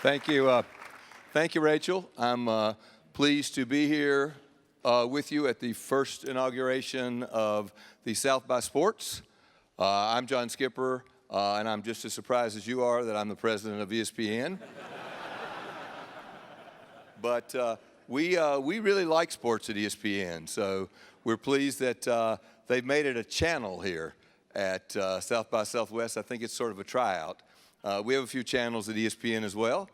Thank you. Thank you, Rachel. I'm pleased to be here with you at the first inauguration of the South by Sports. I'm John Skipper, and I'm just as surprised as you are that I'm the president of ESPN. But we really like sports at ESPN, so we're pleased that they've made it a channel here at South by Southwest. I think it's sort of a tryout. We have a few channels at ESPN as well.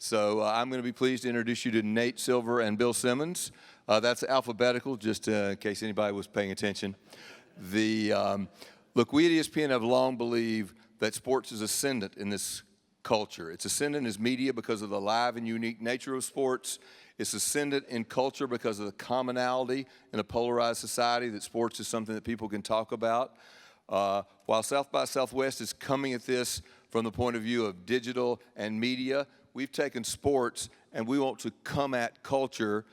So I'm going to be pleased to introduce you to Nate Silver and Bill Simmons. That's alphabetical, just in case anybody was paying attention. Look, we at ESPN have long believed that sports is ascendant in this culture. It's ascendant as media because of the live and unique nature of sports. It's ascendant in culture because of the commonality in a polarized society that sports is something that people can talk about. While South by Southwest is coming at this from the point of view of digital and media, we've taken sports and we want to come at culture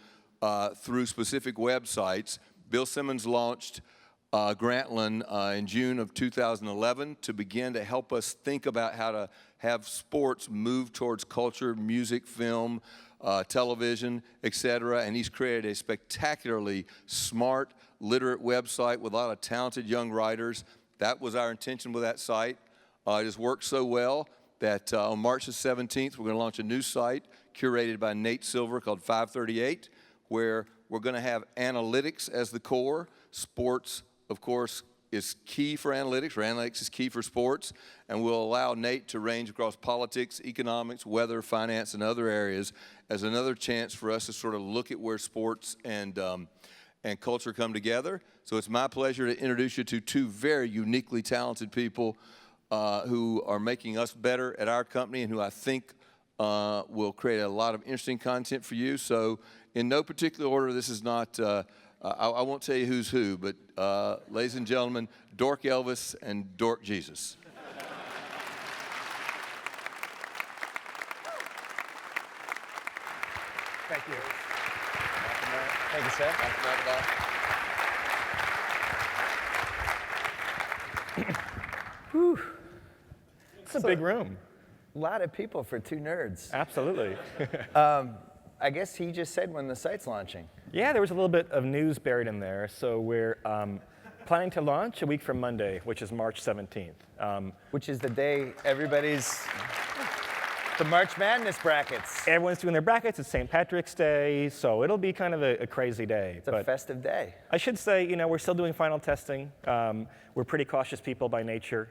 through specific websites. Bill Simmons launched Grantland in June of 2011 to begin to help us think about how to have sports move towards culture, music, film, television, etc. And he's created a spectacularly smart, literate website with a lot of talented young writers. That was our intention with that site. It has worked so well that on March the 17th, we're going to launch a new site curated by Nate Silver called FiveThirtyEight, where we're going to have analytics as the core. Sports, of course, is key for analytics, or analytics is key for sports, and we'll allow Nate to range across politics, economics, weather, finance, and other areas as another chance for us to sort of look at where sports and culture come together. So it's my pleasure to introduce you to two very uniquely talented people who are making us better at our company and who I think will create a lot of interesting content for you. So in no particular order, this is not, I won't tell you who's who, but ladies and gentlemen, Dork Elvis and Dork Jesus. Thank you. Thank you, sir. Whew. It's a big room. A lot of people for two nerds. Absolutely. I guess he just said when the site's launching. Yeah, there was a little bit of news buried in there. So we're planning to launch a week from Monday, which is March 17th. Which is the day everybody's, the March Madness brackets. Everyone's doing their brackets. It's St. Patrick's Day, so it'll be kind of a crazy day. It's a festive day. I should say, we're still doing final testing. We're pretty cautious people by nature.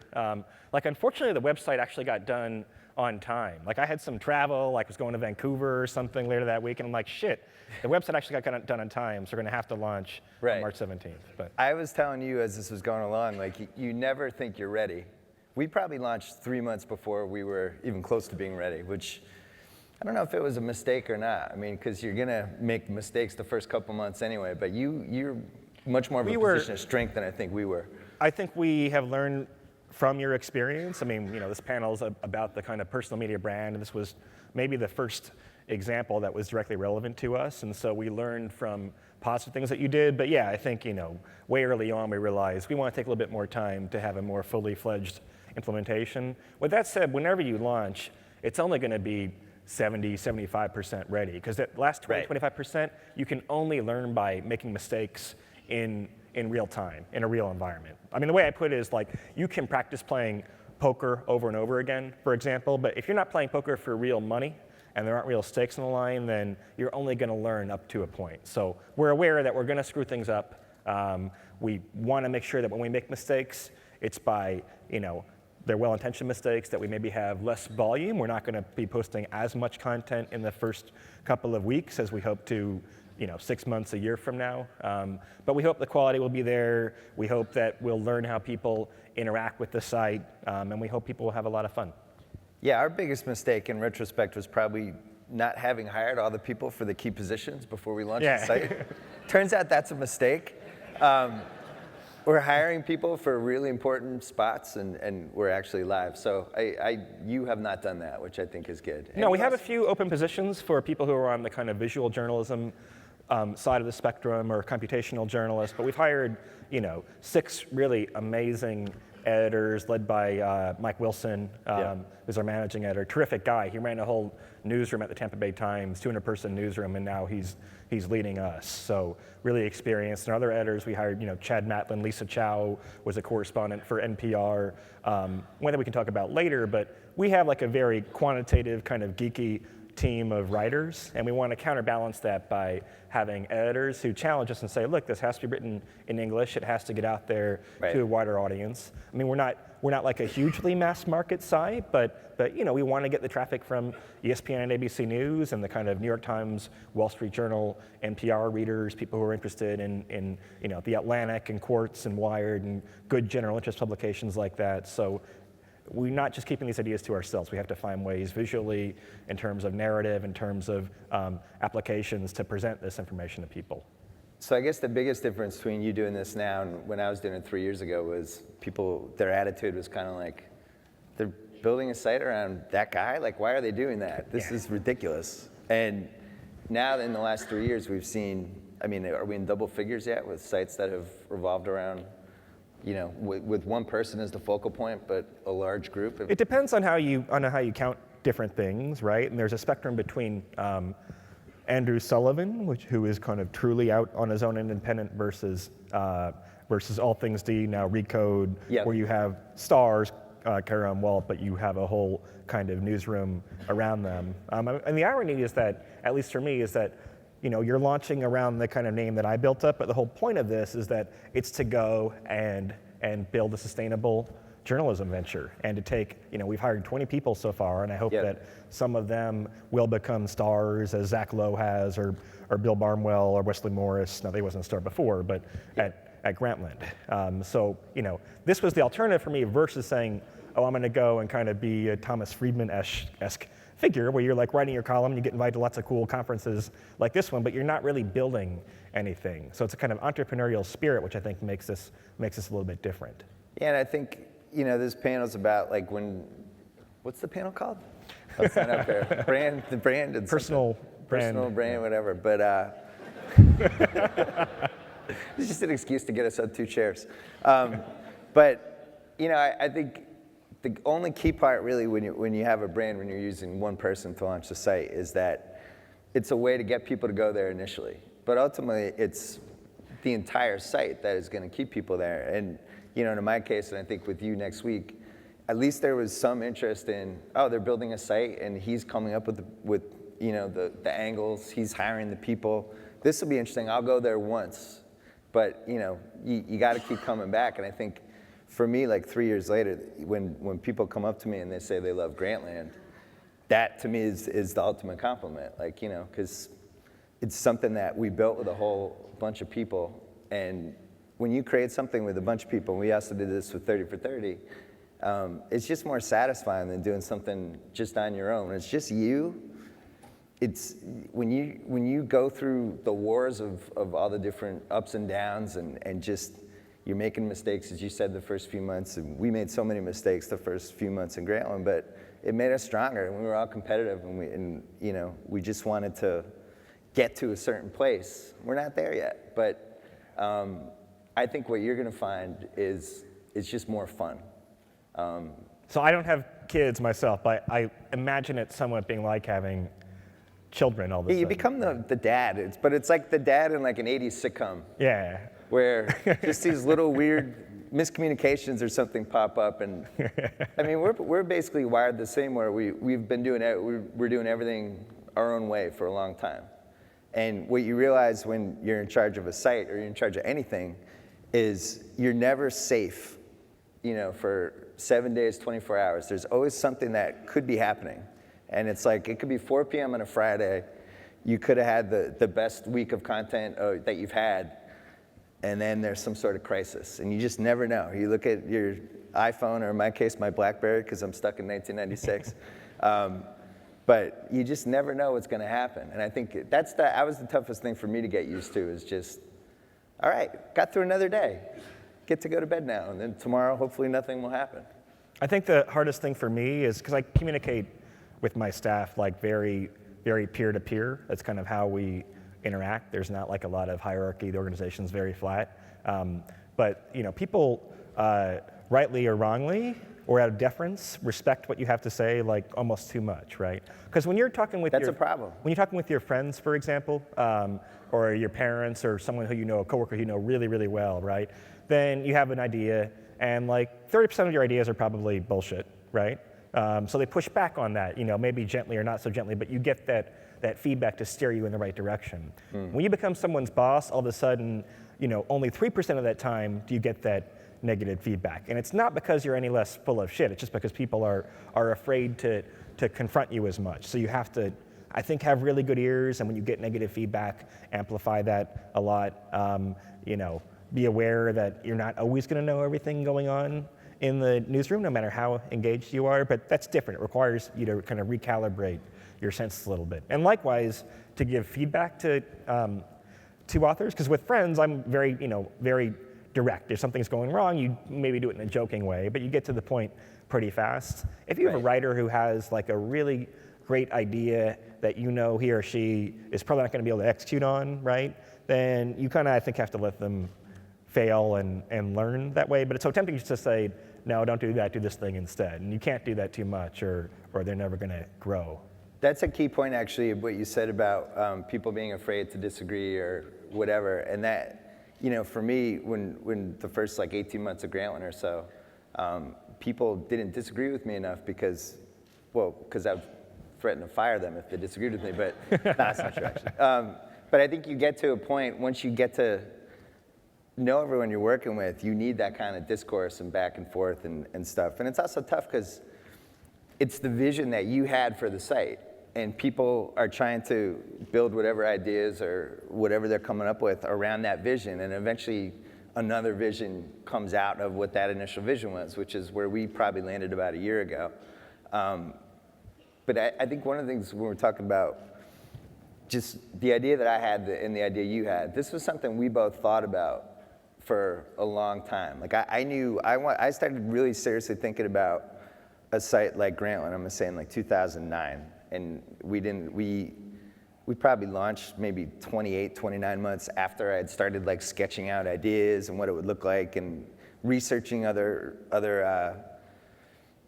Unfortunately, the website actually got done on time. I had some travel, was going to Vancouver or something later that week, and I'm like, shit, the website actually got done on time, so we're going to have to launch on March 17th. But I was telling you as this was going along, you never think you're ready. We probably launched 3 months before we were even close to being ready, which I don't know if it was a mistake or not. I mean, because you're going to make mistakes the first couple months anyway, but you're much more of a position of strength than I think we were. I think we have learned from your experience. I mean, this panel is about the kind of personal media brand, and this was maybe the first example that was directly relevant to us, and so we learned from positive things that you did. But yeah, I think, way early on we realized we want to take a little bit more time to have a more fully fledged implementation. With that said, whenever you launch, it's only going to be 70, 75% ready, because that last 20, 25%, you can only learn by making mistakes in real time, in a real environment. I mean, the way I put it is you can practice playing poker over and over again, for example, but if you're not playing poker for real money and there aren't real stakes on the line, then you're only going to learn up to a point. So we're aware that we're going to screw things up. We want to make sure that when we make mistakes, it's by, they're well-intentioned mistakes, that we maybe have less volume. We're not going to be posting as much content in the first couple of weeks as we hope to 6 months, a year from now. But we hope the quality will be there. We hope that we'll learn how people interact with the site, and we hope people will have a lot of fun. Yeah, our biggest mistake in retrospect was probably not having hired all the people for the key positions before we launched the site. Turns out that's a mistake. We're hiring people for really important spots, and we're actually live. So you have not done that, which I think is good. No, we have a few open positions for people who are on the kind of visual journalism side of the spectrum, or computational journalists, but we've hired 6 really amazing editors led by Mike Wilson, who's our managing editor. Terrific guy. He ran a whole newsroom at the Tampa Bay Times, 200-person newsroom, and now he's leading us. So really experienced. And other editors, we hired, Chad Matlin, Lisa Chow was a correspondent for NPR. One that we can talk about later, but we have like a very quantitative kind of geeky team of writers, and we want to counterbalance that by having editors who challenge us and say, look, this has to be written in English, it has to get out there to a wider audience. I mean, we're not like a hugely mass market site, but we want to get the traffic from ESPN and ABC News and the kind of New York Times, Wall Street Journal, NPR readers, people who are interested in The Atlantic and Quartz and Wired and good general interest publications like that. So we're not just keeping these ideas to ourselves. We have to find ways visually, in terms of narrative, in terms of applications, to present this information to people. So I guess the biggest difference between you doing this now and when I was doing it 3 years ago was people, their attitude was kind of like, they're building a site around that guy? Like, why are they doing that? This is ridiculous. And now in the last 3 years, we've seen, I mean, are we in double figures yet with sites that have revolved around, with one person as the focal point, but a large group? It depends on how you count different things, right? And there's a spectrum between Andrew Sullivan, who is kind of truly out on his own independent, versus All Things D, now Recode, where you have stars, Kara and Walt, but you have a whole kind of newsroom around them. And the irony is that, at least for me, is that you're launching around the kind of name that I built up, but the whole point of this is that it's to go and build a sustainable journalism venture, and to take, we've hired 20 people so far, and I hope that some of them will become stars, as Zach Lowe has, or Bill Barnwell, or Wesley Morris. Now, they wasn't a star before, but at Grantland. So, this was the alternative for me versus saying, oh, I'm going to go and kind of be a Thomas Friedman-esque figure, where you're like writing your column, you get invited to lots of cool conferences like this one, but you're not really building anything. So it's a kind of entrepreneurial spirit, which I think makes this a little bit different. Yeah, and I think, this panel's about like what's the panel called? Oh, it's not up there. The brand and personal brand, whatever. But it's just an excuse to get us up 2 chairs. But I think the only key part really when you have a brand, when you're using one person to launch the site, is that it's a way to get people to go there initially. But ultimately, it's the entire site that is going to keep people there. And in my case, and I think with you next week, at least there was some interest in, oh, they're building a site, and he's coming up with the angles, he's hiring the people. This will be interesting. I'll go there once, but you got to keep coming back. And I think, for me, like 3 years later, when people come up to me and they say they love Grantland, that to me is the ultimate compliment. Like, because it's something that we built with a whole bunch of people. And when you create something with a bunch of people, and we also did this with 30 for 30, it's just more satisfying than doing something just on your own. It's just you. It's when you go through the wars of all the different ups and downs, and just you're making mistakes, as you said, the first few months, and we made so many mistakes the first few months in Grantland, but it made us stronger, and we were all competitive, and we just wanted to get to a certain place. We're not there yet, but I think what you're going to find is it's just more fun. So I don't have kids myself, but I imagine it somewhat being like having children all the time. You become the dad, but it's like the dad in like an 80s sitcom. Yeah. Where just these little weird miscommunications or something pop up, and I mean we're basically wired the same, where we're doing everything our own way for a long time, and what you realize when you're in charge of a site or you're in charge of anything is you're never safe, for 7 days, 24 hours. There's always something that could be happening, and it's like it could be 4 p.m. on a Friday. You could have had the best week of content that you've had. And then there's some sort of crisis, and you just never know. You look at your iPhone, or in my case, my BlackBerry, because I'm stuck in 1996. But you just never know what's going to happen. And I think that was the toughest thing for me to get used to, is just, all right, got through another day. Get to go to bed now, and then tomorrow, hopefully nothing will happen. I think the hardest thing for me is, because I communicate with my staff like very, very peer-to-peer. That's kind of how we interact. There's not like a lot of hierarchy. The organization's very flat. But people rightly or wrongly, or out of deference, respect what you have to say like almost too much, right? Because when you're talking with That's a problem. When you're talking with your friends, for example, or your parents or someone who you know, a coworker who you know really, really well, right? Then you have an idea, and like 30% of your ideas are probably bullshit, right? So they push back on that, maybe gently or not so gently, but you get that feedback to steer you in the right direction. When you become someone's boss, all of a sudden, only 3% of that time do you get that negative feedback. And it's not because you're any less full of shit, it's just because people are afraid to confront you as much. So you have to, I think, have really good ears, and when you get negative feedback, amplify that a lot. Be aware that you're not always going to know everything going on in the newsroom, no matter how engaged you are, but that's different. It requires you to kind of recalibrate your senses a little bit. And likewise, to give feedback to authors, because with friends, I'm very direct. If something's going wrong, you maybe do it in a joking way, but you get to the point pretty fast. If you have a writer who has like a really great idea that he or she is probably not going to be able to execute on, right? Then you kind of, I think, have to let them fail and learn that way. But it's so tempting just to say, no, don't do that, do this thing instead. And you can't do that too much, or they're never going to grow. That's a key point, actually, of what you said about people being afraid to disagree or whatever. And that, for me, when the first 18 months of Grantland or so, people didn't disagree with me enough because I threatened to fire them if they disagreed with me, but that's not true, actually. But I think you get to a point, once you get to know everyone you're working with, you need that kind of discourse and back and forth and stuff. And it's also tough because it's the vision that you had for the site, and people are trying to build whatever ideas or whatever they're coming up with around that vision, and eventually another vision comes out of what that initial vision was, which is where we probably landed about a year ago. But I think one of the things when we're talking about just the idea that I had and the idea you had, this was something we both thought about for a long time. I started really seriously thinking about a site like Grantland, I'm gonna say in 2009. And we probably launched maybe 28, 29 months after I had started sketching out ideas and what it would look like and researching other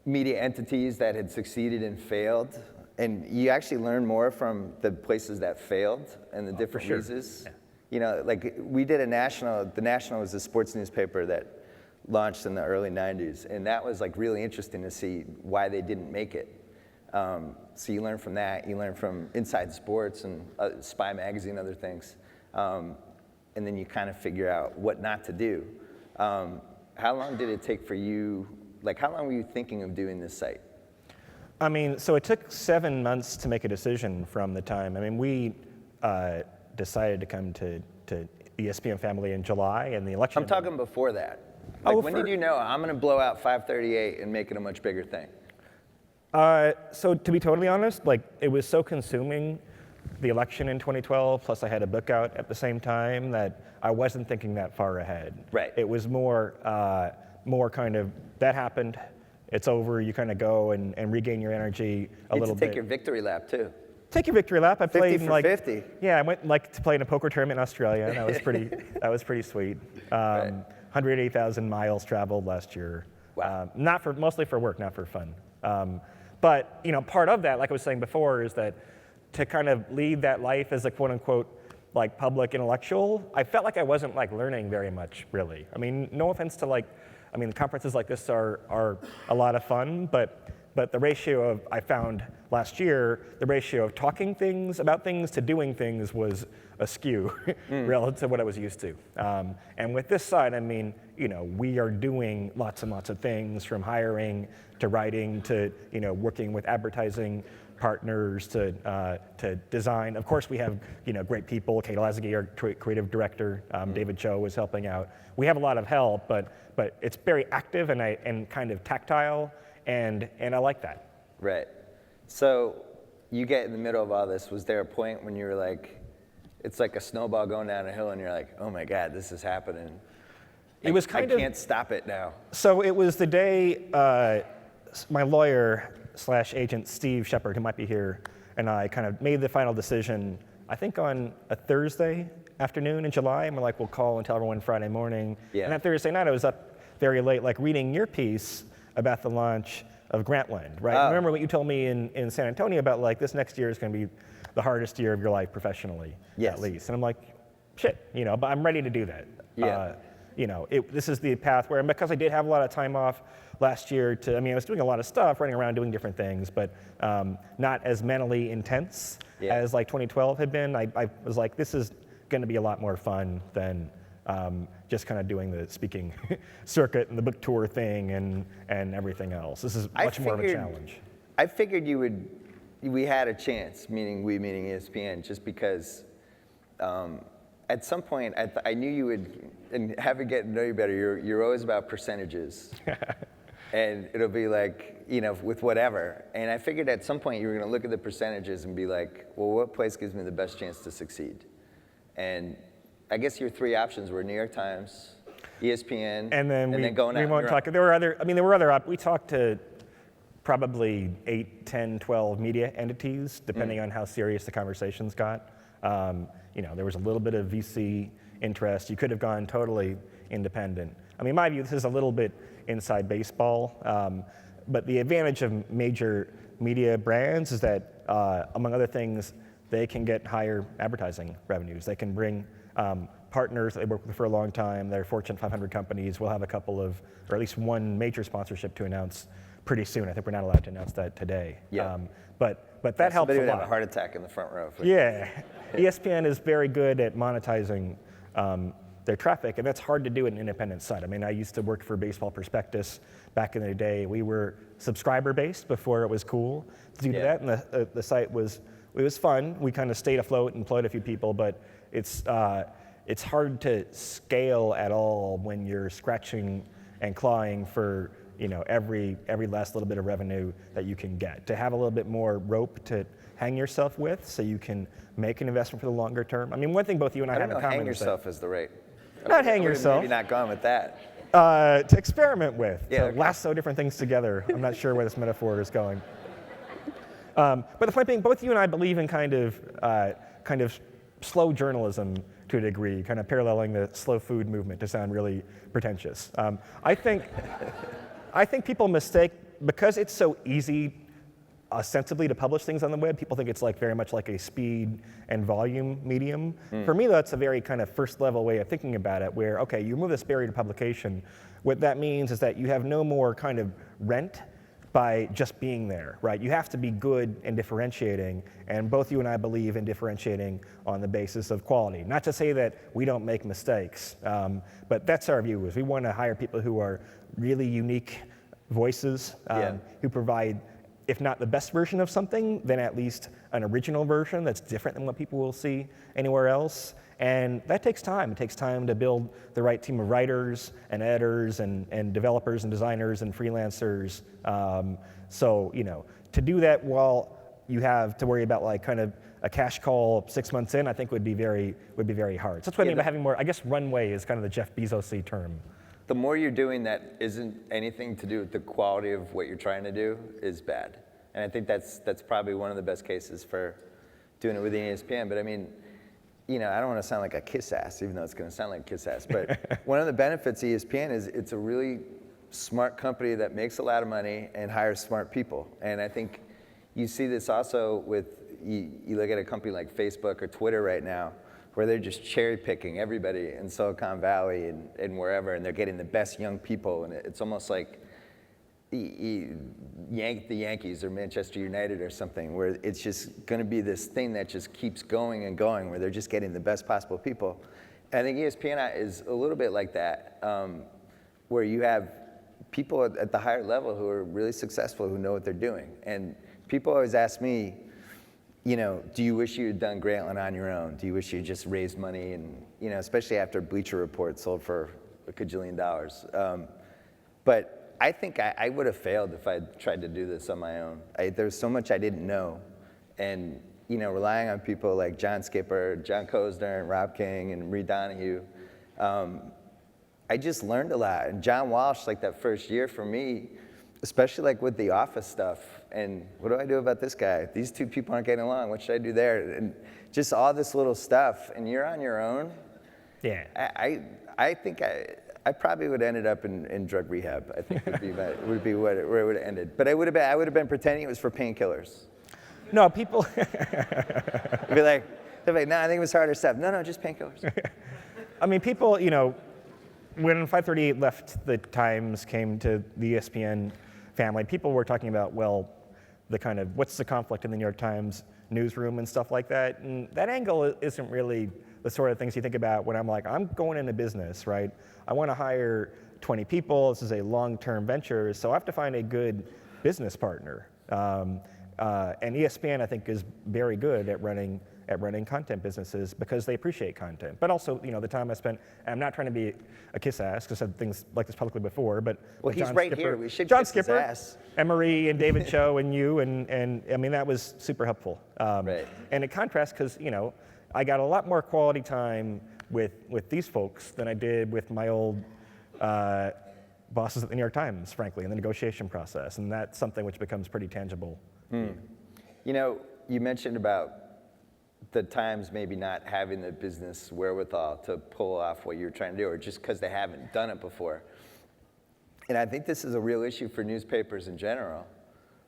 media entities that had succeeded and failed. And you actually learn more from the places that failed and the different reasons. Yeah. We did the National was a sports newspaper that launched in the early 90s. And that was really interesting to see why they didn't make it. So you learn from that, you learn from Inside Sports and Spy Magazine, other things. And then you kind of figure out what not to do. How long did it take for you, how long were you thinking of doing this site? So it took 7 months to make a decision from the time. We decided to come to ESPN family in July, and the election. I'm talking before that. When did you know I'm going to blow out FiveThirtyEight and make it a much bigger thing? So to be totally honest, it was so consuming, the election in 2012, plus I had a book out at the same time, that I wasn't thinking that far ahead. Right. It was more kind of, that happened, it's over, you kind of go and regain your energy a little bit. Take your victory lap, too. Take your victory lap. I played 50 for 50. Yeah, I went to play in a poker tournament in Australia, and that was pretty sweet. 180,000 miles traveled last year. Wow. Mostly for work, not for fun. But part of that, like I was saying before, is that to kind of lead that life as a quote unquote public intellectual, I felt like I wasn't learning very much, really. No offense to conferences like this are a lot of fun, but the ratio of, I found last year, the ratio of talking about things to doing things was askew relative to what I was used to. And with this side, we are doing lots and lots of things, from hiring to writing to working with advertising partners to design. Of course, we have great people. Kate Lazagi, our creative director, David Cho is helping out. We have a lot of help, but it's very active and kind of tactile, and I like that. Right. So you get in the middle of all this. Was there a point when you were it's like a snowball going down a hill, and you're like, oh my God, this is happening? It was kind of. I can't stop it now. So it was the day my lawyer / agent Steve Shepard, who might be here, and I kind of made the final decision, I think on a Thursday afternoon in July, and we're we'll call and tell everyone Friday morning. Yeah. And that Thursday night I was up very late, like reading your piece about the launch of Grantland, right? Remember what you told me in San Antonio about like this next year is going to be the hardest year of your life professionally, at least. And I'm like, shit, but I'm ready to do that. Yeah. This is the path where, and because I did have a lot of time off last year I was doing a lot of stuff, running around doing different things, but not as mentally intense as like 2012 had been. I was like, this is going to be a lot more fun than just kind of doing the speaking circuit and the book tour thing and everything else. This is much more of a challenge. I figured we had a chance, meaning ESPN, just because at some point I knew you would, and having gotten to know you better, you're always about percentages. And it'll be like, with whatever. And I figured at some point you were going to look at the percentages and be like, well, what place gives me the best chance to succeed? And I guess your 3 options were New York Times, ESPN, and then going out. We won't talk. There were other. We talked to probably 8, 10, 12 media entities, depending on how serious the conversations got. There was a little bit of VC interest. You could have gone totally independent. In my view, this is a little bit inside baseball, but the advantage of major media brands is that, among other things, they can get higher advertising revenues. They can bring partners that they work with for a long time. They're Fortune 500 companies. We'll have a couple of, or at least one major sponsorship to announce pretty soon. I think we're not allowed to announce that today. Yeah. But that helps a lot. Somebody would have a heart attack in the front row. Yeah. ESPN is very good at monetizing their traffic, and that's hard to do in an independent site. I used to work for Baseball Prospectus back in the day. We were subscriber-based before it was cool to do that, and the site was fun. We kind of stayed afloat and employed a few people, but it's hard to scale at all when you're scratching and clawing for every last little bit of revenue that you can get. To have a little bit more rope to hang yourself with, so you can make an investment for the longer term. One thing both you and I have in common hang yourself is the rate. Not hang yourself. Maybe not gone with that. To experiment with, to lasso different things together. I'm not sure where this metaphor is going. But the point being, both you and I believe in kind of slow journalism to a degree, kind of paralleling the slow food movement, to sound really pretentious. I think people mistake, because it's so easy ostensibly to publish things on the web, people think it's like very much like a speed and volume medium. For me, that's a very kind of first level way of thinking about it, where, okay, you remove this barrier to publication. What that means is that you have no more kind of rent by just being there, right? You have to be good and differentiating, and both you and I believe in differentiating on the basis of quality. Not to say that we don't make mistakes, but that's our view, is we want to hire people who are really unique voices, who provide, if not the best version of something, then at least an original version that's different than what people will see anywhere else. And that takes time. It takes time to build the right team of writers and editors and developers and designers and freelancers. So to do that while you have to worry about like kind of a cash call 6 months in, I think would be very hard. So that's what I mean by having more. I guess runway is kind of the Jeff Bezos-y term. The more you're doing that isn't anything to do with the quality of what you're trying to do is bad. And I think that's probably one of the best cases for doing it within ESPN. But I don't want to sound like a kiss ass, even though it's going to sound like kiss ass. But one of the benefits of ESPN is it's a really smart company that makes a lot of money and hires smart people. And I think you see this also with, you look at a company like Facebook or Twitter right now, where they're just cherry picking everybody in Silicon Valley and wherever, and they're getting the best young people. And it's almost like the Yankees or Manchester United or something, where it's just going to be this thing that just keeps going and going, where they're just getting the best possible people. And I think ESPN is a little bit like that, where you have people at the higher level who are really successful, who know what they're doing. And people always ask me, do you wish you had done Grantland on your own? Do you wish you had just raised money? And, especially after Bleacher Report sold for $1 gajillion. But I think I would have failed if I tried to do this on my own. There's so much I didn't know. And, relying on people like John Skipper, John Kozner, and Rob King, and Reed Donahue, I just learned a lot. And John Walsh, like that first year for me, especially like with the office stuff, and what do I do about this guy? These two people aren't getting along. What should I do there? And just all this little stuff, and you're on your own. Yeah. I think I probably would have ended up in drug rehab. I think would be where it would have ended. But I would have been pretending it was for painkillers. No, people. They'd be like, no, I think it was harder stuff. No, just painkillers. I mean, people, you know, when 538 left the Times, came to the ESPN family, people were talking about, well, the kind of what's the conflict in the New York Times newsroom and stuff like that. And that angle isn't really the sort of things you think about when I'm like, I'm going into business, right? I want to hire 20 people. This is a long-term venture, so I have to find a good business partner. And ESPN, I think, is very good at running content businesses because they appreciate content. But also, you know, the time I spent, and I'm not trying to be a kiss ass because I've said things like this publicly before, but well, he's John right Skipper, here. We should John kiss his Skipper, ass. Emery and David Cho and you, and I mean, that was super helpful. Right. And it contrasts because, you know, I got a lot more quality time with these folks than I did with my old bosses at the New York Times, frankly, in the negotiation process. And that's something which becomes pretty tangible. You know, you mentioned about the Times maybe not having the business wherewithal to pull off what you're trying to do, or just because they haven't done it before. And I think this is a real issue for newspapers in general,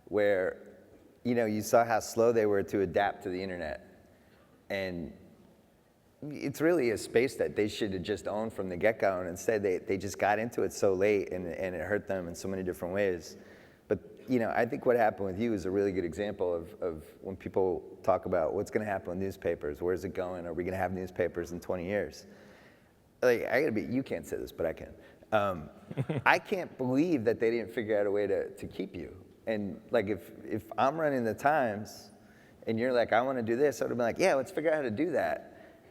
where, you know, you saw how slow they were to adapt to the internet. And it's really a space that they should have just owned from the get-go, and instead they just got into it so late, and it hurt them in so many different ways. But, you know, I think what happened with you is a really good example of when people talk about what's going to happen with newspapers, where's it going, are we going to have newspapers in 20 years? Like, you can't say this, but I can. I can't believe that they didn't figure out a way to keep you. And like, if I'm running the Times and you're like, I want to do this, I would have been like, yeah, let's figure out how to do that.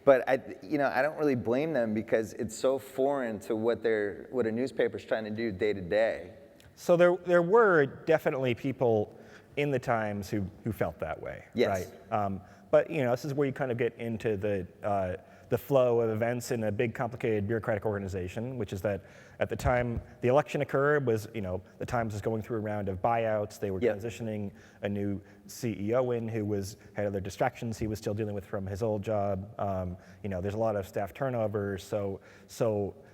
But I don't really blame them because it's so foreign to what a newspaper's trying to do day to day. So there were definitely people in the Times who felt that way, yes. Right? But you know, this is where you kind of get into the flow of events in a big, complicated bureaucratic organization, which is that at the time the election occurred, was, you know, the Times was going through a round of buyouts. They were transitioning a new CEO in who had other distractions he was still dealing with from his old job. You know, there's a lot of staff turnover. So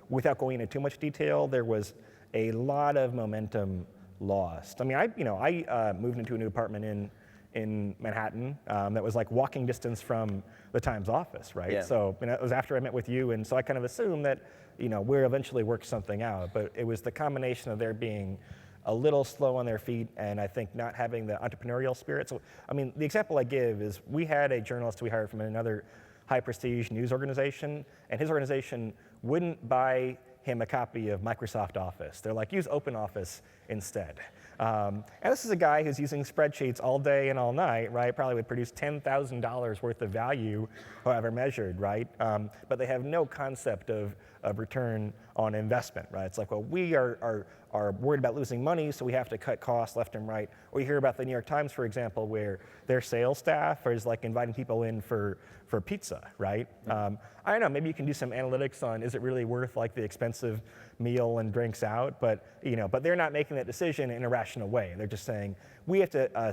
without going into too much detail, there was a lot of momentum lost. I mean, I moved into a new apartment in Manhattan that was like walking distance from the Times office, right? Yeah. So it was after I met with you, and so I kind of assumed that, you know, we'll eventually work something out. But it was the combination of their being a little slow on their feet and I think not having the entrepreneurial spirit. So, I mean, the example I give is we had a journalist we hired from another high prestige news organization, and his organization wouldn't buy him a copy of Microsoft Office. They're like, use OpenOffice instead. And this is a guy who's using spreadsheets all day and all night, right? Probably would produce $10,000 worth of value, however measured, right? But they have no concept of return on investment, right? It's like, well, we are worried about losing money, so we have to cut costs left and right. Or you hear about the New York Times, for example, where their sales staff is like inviting people in for pizza, right? I don't know, maybe you can do some analytics on, is it really worth like the expensive meal and drinks out? But, you know, but they're not making that decision in a rational way. They're just saying, we have to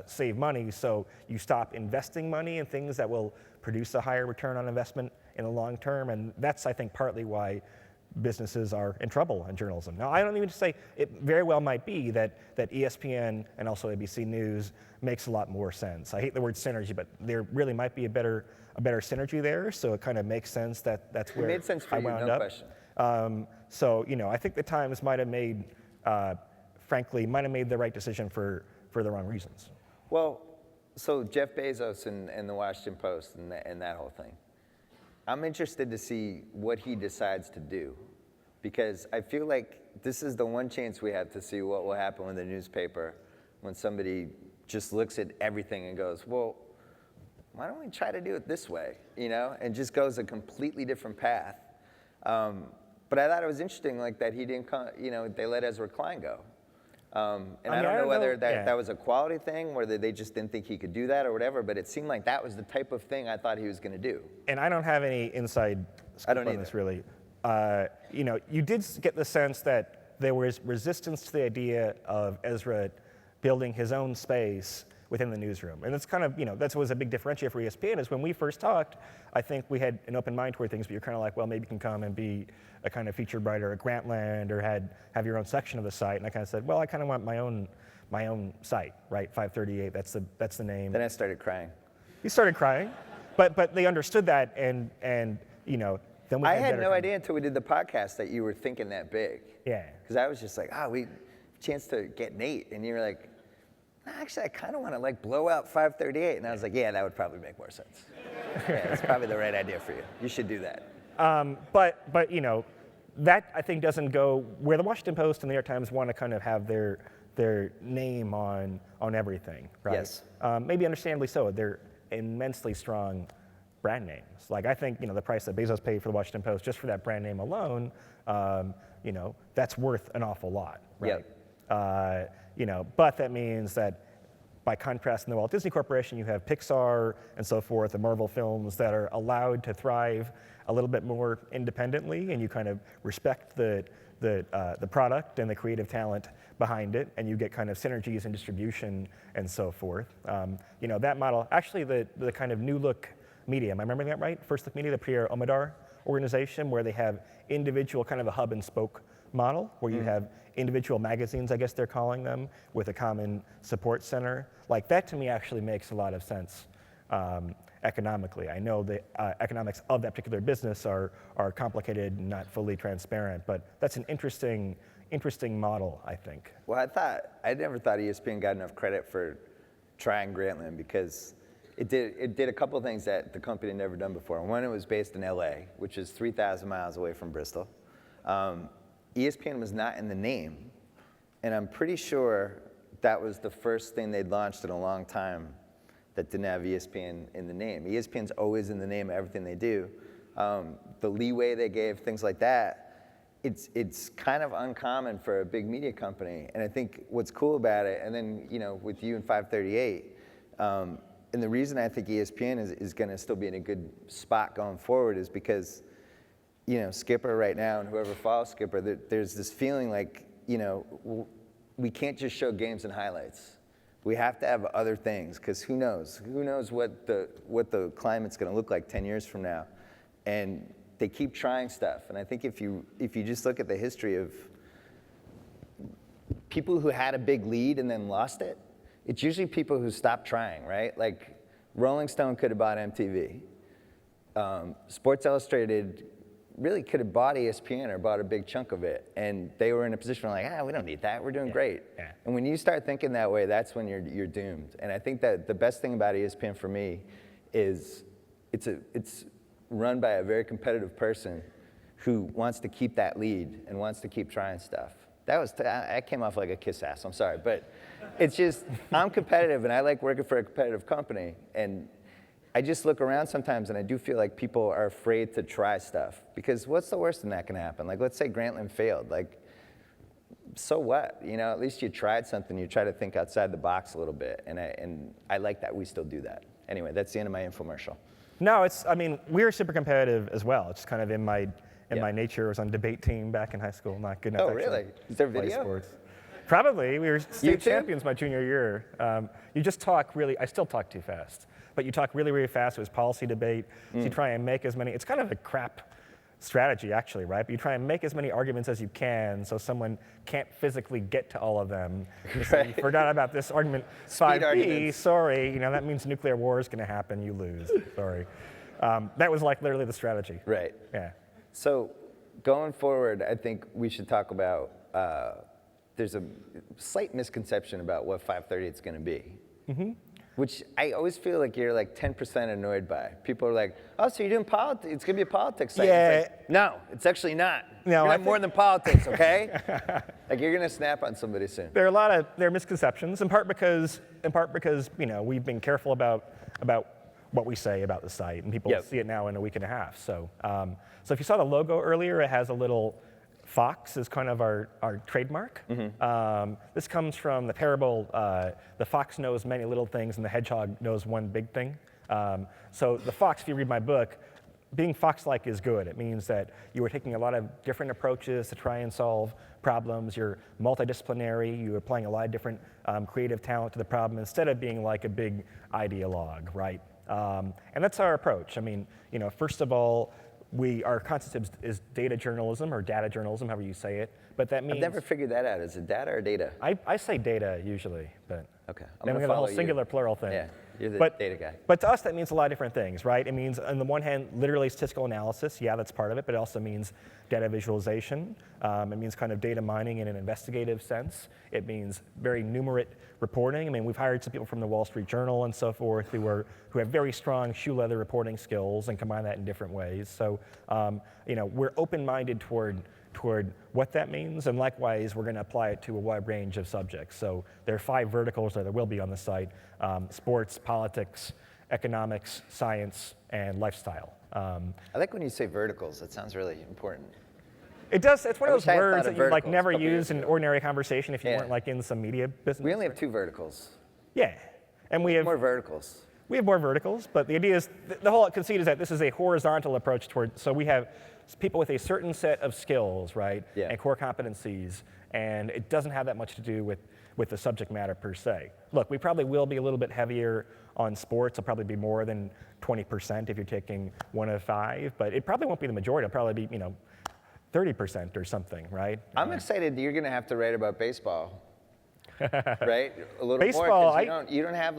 save money, so you stop investing money in things that will produce a higher return on investment in the long term. And that's, I think, partly why businesses are in trouble in journalism. Now, I don't even say, it very well might be that ESPN and also ABC News makes a lot more sense. I hate the word synergy, but there really might be a better synergy there, so it kind of makes sense that that's where it made sense for I you, wound no up. question. So, you know, I think the Times might have made, frankly, the right decision for the wrong reasons. Well, so Jeff Bezos and the Washington Post and that whole thing. I'm interested to see what he decides to do, because I feel like this is the one chance we have to see what will happen with the newspaper when somebody just looks at everything and goes, well, why don't we try to do it this way, you know, and just goes a completely different path. But I thought it was interesting, like, that he didn't, you know, they let Ezra Klein go. And I don't know whether that was a quality thing, whether they just didn't think he could do that or whatever, but it seemed like that was the type of thing I thought he was going to do. And I don't have any inside scoop on this, really. You know, you did get the sense that there was resistance to the idea of Ezra building his own space within the newsroom. And it's kind of, that was a big differentiator for ESPN is when we first talked, I think we had an open mind toward things, but you're kind of like, well, maybe you can come and be a kind of featured writer at Grantland or have your own section of the site. And I kind of said, well, I kind of want my own site, right? 538, that's the name. Then I started crying. You started crying, but they understood that, and then we I had no idea until we did the podcast that you were thinking that big. Yeah. Because I was just like, we chance to get Nate, and you were like, actually, I kind of want to like blow out 538, and I was like, yeah, that would probably make more sense. Yeah, that's probably the right idea for you. You should do that. But that I think doesn't go where the Washington Post and the New York Times want to kind of have their name on everything, right? Yes. Maybe understandably so. They're immensely strong brand names. Like I think the price that Bezos paid for the Washington Post just for that brand name alone, that's worth an awful lot, right? Yep. But that means that by contrast in the Walt Disney Corporation, you have Pixar and so forth, the Marvel films that are allowed to thrive a little bit more independently, and you kind of respect the product and the creative talent behind it, and you get kind of synergies in distribution and so forth. That model, actually the kind of New Look Media, am I remembering that right? First Look Media, the Pierre Omidyar organization, where they have individual kind of a hub and spoke model, where you have individual magazines, I guess they're calling them, with a common support center. Like that to me actually makes a lot of sense economically. I know the economics of that particular business are complicated and not fully transparent, but that's an interesting model, I think. Well, I never thought ESPN got enough credit for trying Grantland because it did a couple of things that the company had never done before. One, it was based in LA, which is 3,000 miles away from Bristol. ESPN was not in the name, and I'm pretty sure that was the first thing they'd launched in a long time that didn't have ESPN in the name. ESPN's always in the name of everything they do. The leeway they gave, things like that, it's kind of uncommon for a big media company. And I think what's cool about it, and then with you and 538, and the reason I think ESPN is going to still be in a good spot going forward is because Skipper right now and whoever follows Skipper, there's this feeling like, we can't just show games and highlights. We have to have other things, because who knows? Who knows what the climate's going to look like 10 years from now? And they keep trying stuff. And I think if you just look at the history of people who had a big lead and then lost it, it's usually people who stopped trying, right? Like Rolling Stone could have bought MTV. Sports Illustrated really could have bought ESPN or bought a big chunk of it, and they were in a position where like, we don't need that, we're doing great. Yeah. And when you start thinking that way, that's when you're doomed. And I think that the best thing about ESPN for me is it's run by a very competitive person who wants to keep that lead and wants to keep trying stuff. I came off like a kiss ass, I'm sorry, but it's just, I'm competitive and I like working for a competitive company, and I just look around sometimes and I do feel like people are afraid to try stuff, because what's the worst thing that can happen? Like, let's say Grantland failed, like, so what? At least you tried something, you try to think outside the box a little bit, and I like that we still do that. Anyway, that's the end of my infomercial. No, we're super competitive as well. It's kind of in my nature. I was on a debate team back in high school, not good enough. Oh, really? Is there video? Sports. Probably. We were state champions my junior year. You just talk really, I still talk too fast, but you talk really, really fast. It was policy debate. So you try and make as many, it's kind of a crap strategy actually, right? But you try and make as many arguments as you can so someone can't physically get to all of them. You say, you forgot about this argument 5B, sorry, that means nuclear war is gonna happen, you lose, sorry. That was like literally the strategy. Right. Yeah. So going forward, I think we should talk about, there's a slight misconception about what 538 is going to be, which I always feel like you're like 10% annoyed by. People are like, oh, so you're doing politics, it's going to be a politics site. Yeah. It's like, no, it's actually not. No, you're more than politics, okay? Like you're going to snap on somebody soon. There are misconceptions, in part because we've been careful about what we say about the site, and people see it now in a week and a half. So if you saw the logo earlier, it has a little fox as kind of our trademark. This comes from the parable, the fox knows many little things and the hedgehog knows one big thing. So the fox, if you read my book, being fox-like is good. It means that you are taking a lot of different approaches to try and solve problems. You're multidisciplinary. You're applying a lot of different creative talent to the problem instead of being like a big ideologue, right? And that's our approach. I mean, first of all, our concept is data journalism or data journalism, however you say it. But that means I've never figured that out. Is it data or data? I say data usually, but Okay. then we have the whole singular plural thing. Yeah, you're the data guy. But to us, that means a lot of different things, right? It means, on the one hand, literally statistical analysis. Yeah, that's part of it. But it also means data visualization. It means kind of data mining in an investigative sense. It means very numerate reporting. I mean, we've hired some people from the Wall Street Journal and so forth who have very strong shoe leather reporting skills and combine that in different ways. So, we're open-minded toward what that means, and likewise, we're going to apply it to a wide range of subjects. So there are 5 verticals that there will be on the site: sports, politics, economics, science, and lifestyle. I like when you say verticals. That sounds really important. It does. It's one of wish those I had words thought that of you like verticals never a couple years use in ago. ordinary conversation if you Yeah. weren't like in some media business. We only have 2 verticals. Yeah, and we have More verticals. We have more verticals, but the idea is, the whole conceit is that this is a horizontal approach toward, so we have people with a certain set of skills, right, Yeah. and core competencies, and it doesn't have that much to do with the subject matter per se. Look, we probably will be a little bit heavier on sports. It'll probably be more than 20% if you're taking 1 of 5, but it probably won't be the majority. It'll probably be, 30% or something, right? I'm excited that you're going to have to write about baseball. Right? A little Baseball, more, 'cause you don't have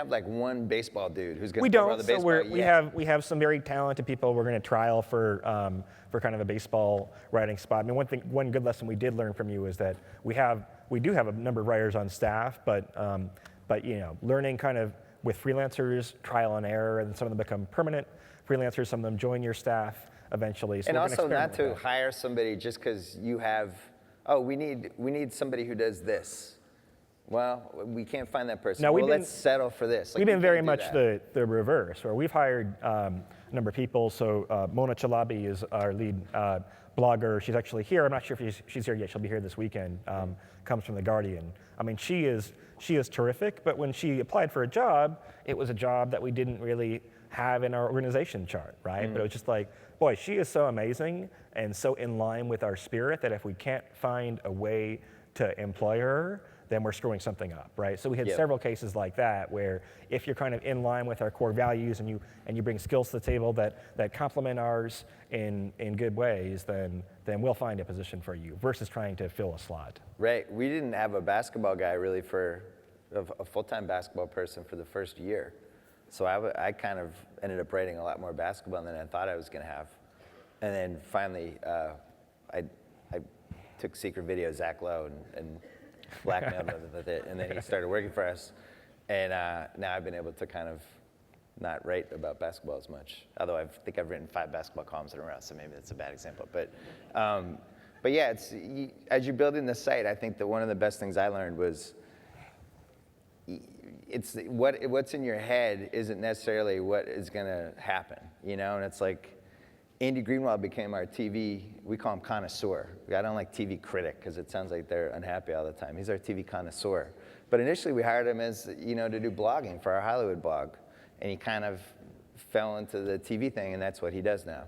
like one baseball dude who's going We to talk about don't. the So baseball. we have some very talented people we're going to trial for kind of a baseball writing spot. I mean, one good lesson we did learn from you is that we do have a number of writers on staff, but learning kind of with freelancers, trial and error, and some of them become permanent freelancers. Some of them join your staff eventually. So And we're gonna also not experiment to with that. hire somebody just because you have, we need somebody who does this. Well, we can't find that person. No, let's settle for this. We've been very much the reverse, where we've hired a number of people. So Mona Chalabi is our lead blogger. She's actually here. I'm not sure if she's here yet. She'll be here this weekend. Comes from The Guardian. I mean, she is terrific, but when she applied for a job, it was a job that we didn't really have in our organization chart, right? But it was just like, boy, she is so amazing and so in line with our spirit that if we can't find a way to employ her, then we're screwing something up, right? So we had several cases like that where if you're kind of in line with our core values and you bring skills to the table that complement ours in good ways, then we'll find a position for you versus trying to fill a slot. Right. We didn't have a basketball guy really a full-time basketball person for the first year. So I kind of ended up writing a lot more basketball than I thought I was going to have. And then finally, I took secret video of Zach Lowe and blackmailed him with it. And then he started working for us. And now I've been able to kind of not write about basketball as much. Although I think I've written 5 basketball columns in a row, so maybe that's a bad example. But yeah, as you're building the site, I think that one of the best things I learned was it's what's in your head isn't necessarily what is going to happen, And it's like Andy Greenwald became our TV. We call him connoisseur. I don't like TV critic because it sounds like they're unhappy all the time. He's our TV connoisseur. But initially we hired him as to do blogging for our Hollywood blog, and he kind of fell into the TV thing, and that's what he does now.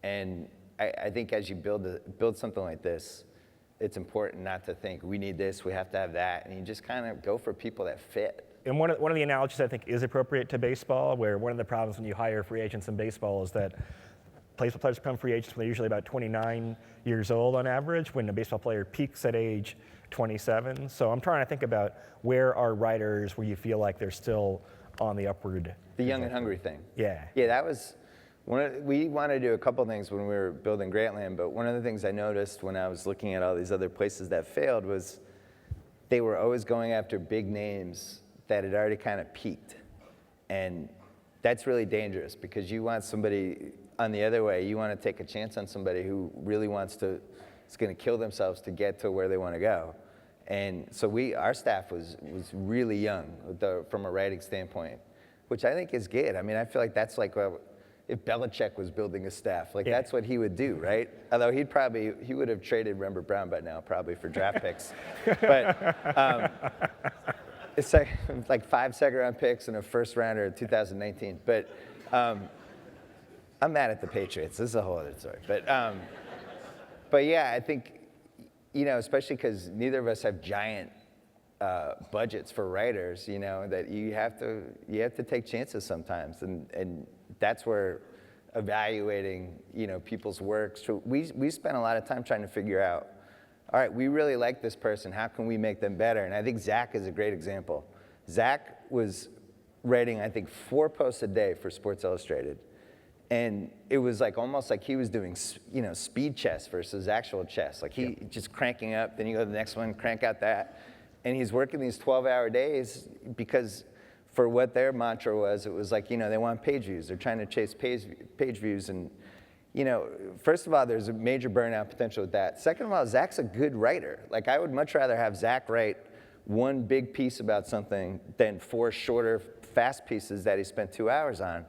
And I think as you build something like this, it's important not to think we need this, we have to have that, and you just kind of go for people that fit. And one of the analogies I think is appropriate to baseball, where one of the problems when you hire free agents in baseball is that baseball players become free agents when they're usually about 29 years old on average, when a baseball player peaks at age 27. So I'm trying to think about where are writers where you feel like they're still on the upward. The young and hungry thing. Yeah. Yeah, that was we wanted to do a couple things when we were building Grantland, but one of the things I noticed when I was looking at all these other places that failed was they were always going after big names that had already kind of peaked. And that's really dangerous because you want somebody on the other way. You want to take a chance on somebody who really is going to kill themselves to get to where they want to go. And so our staff was really young from a writing standpoint, which I think is good. I mean, I feel like that's like if Belichick was building a staff, that's what he would do, right? Although he would have traded Rembert Brown by now, probably for draft picks. But it's like 5 second-round picks and a first rounder in 2019. But I'm mad at the Patriots. This is a whole other story. But yeah, I think, especially because neither of us have giant budgets for writers, that you have to take chances sometimes, and that's where evaluating, people's work. So we spent a lot of time trying to figure out, all right, we really like this person. How can we make them better? And I think Zach is a great example. Zach was writing, I think, 4 posts a day for Sports Illustrated. And it was like almost like he was doing, speed chess versus actual chess. Like he just cranking up, then you go to the next one, crank out that. And he's working these 12-hour days because for what their mantra was, it was like, they want page views. They're trying to chase page views. And, first of all, there's a major burnout potential with that. Second of all, Zach's a good writer. Like I would much rather have Zach write one big piece about something than 4 shorter, fast pieces that he spent 2 hours on.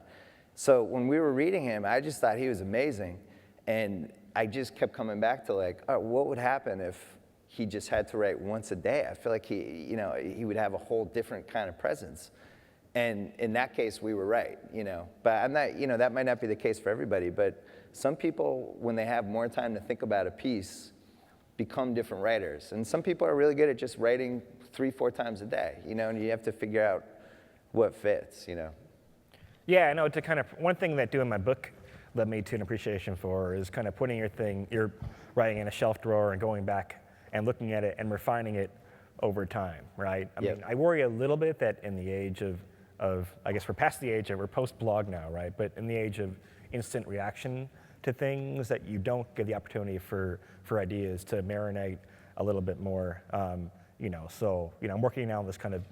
So when we were reading him, I just thought he was amazing. And I just kept coming back to like, oh, what would happen if he just had to write once a day? I feel like he would have a whole different kind of presence. And in that case, we were right, But I'm not, that might not be the case for everybody, but some people, when they have more time to think about a piece, become different writers. And some people are really good at just writing 3-4 times a day, and you have to figure out what fits, Yeah, I know. One thing that doing my book led me to an appreciation for is kind of putting your writing in a shelf drawer and going back and looking at it and refining it over time, right? I mean, I worry a little bit that in the age of I guess we're past the age of, we're post-blog now, right? But in the age of instant reaction to things, that you don't get the opportunity for ideas to marinate a little bit more. So I'm working now on this kind of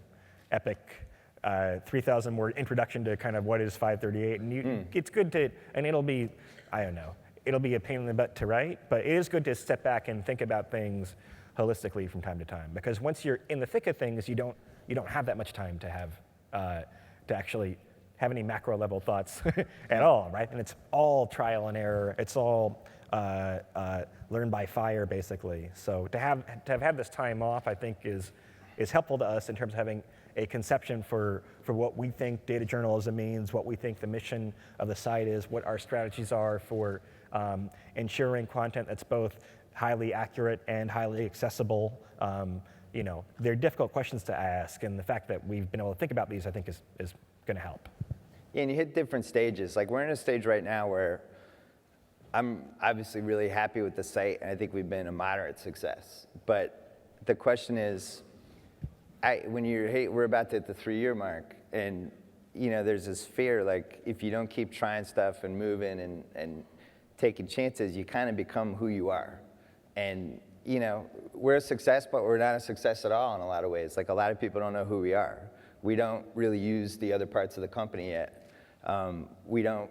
epic 3,000 word introduction to kind of what is FiveThirtyEight, and it's good to, and it'll be a pain in the butt to write, but it is good to step back and think about things holistically from time to time, because once you're in the thick of things, you don't have that much time to have to actually have any macro level thoughts at all, right? And it's all trial and error. It's all learn by fire, basically. So to have had this time off, I think is helpful to us in terms of having a conception for what we think data journalism means, what we think the mission of the site is, what our strategies are for ensuring content that's both highly accurate and highly accessible. They're difficult questions to ask, and the fact that we've been able to think about these, I think, is going to help. Yeah, and you hit different stages. Like we're in a stage right now where I'm obviously really happy with the site, and I think we've been a moderate success. But the question is, we're about to hit the 3-year mark, and there's this fear, like if you don't keep trying stuff and moving and taking chances, you kind of become who you are. And we're a success, but we're not a success at all in a lot of ways. Like a lot of people don't know who we are. We don't really use the other parts of the company yet. We don't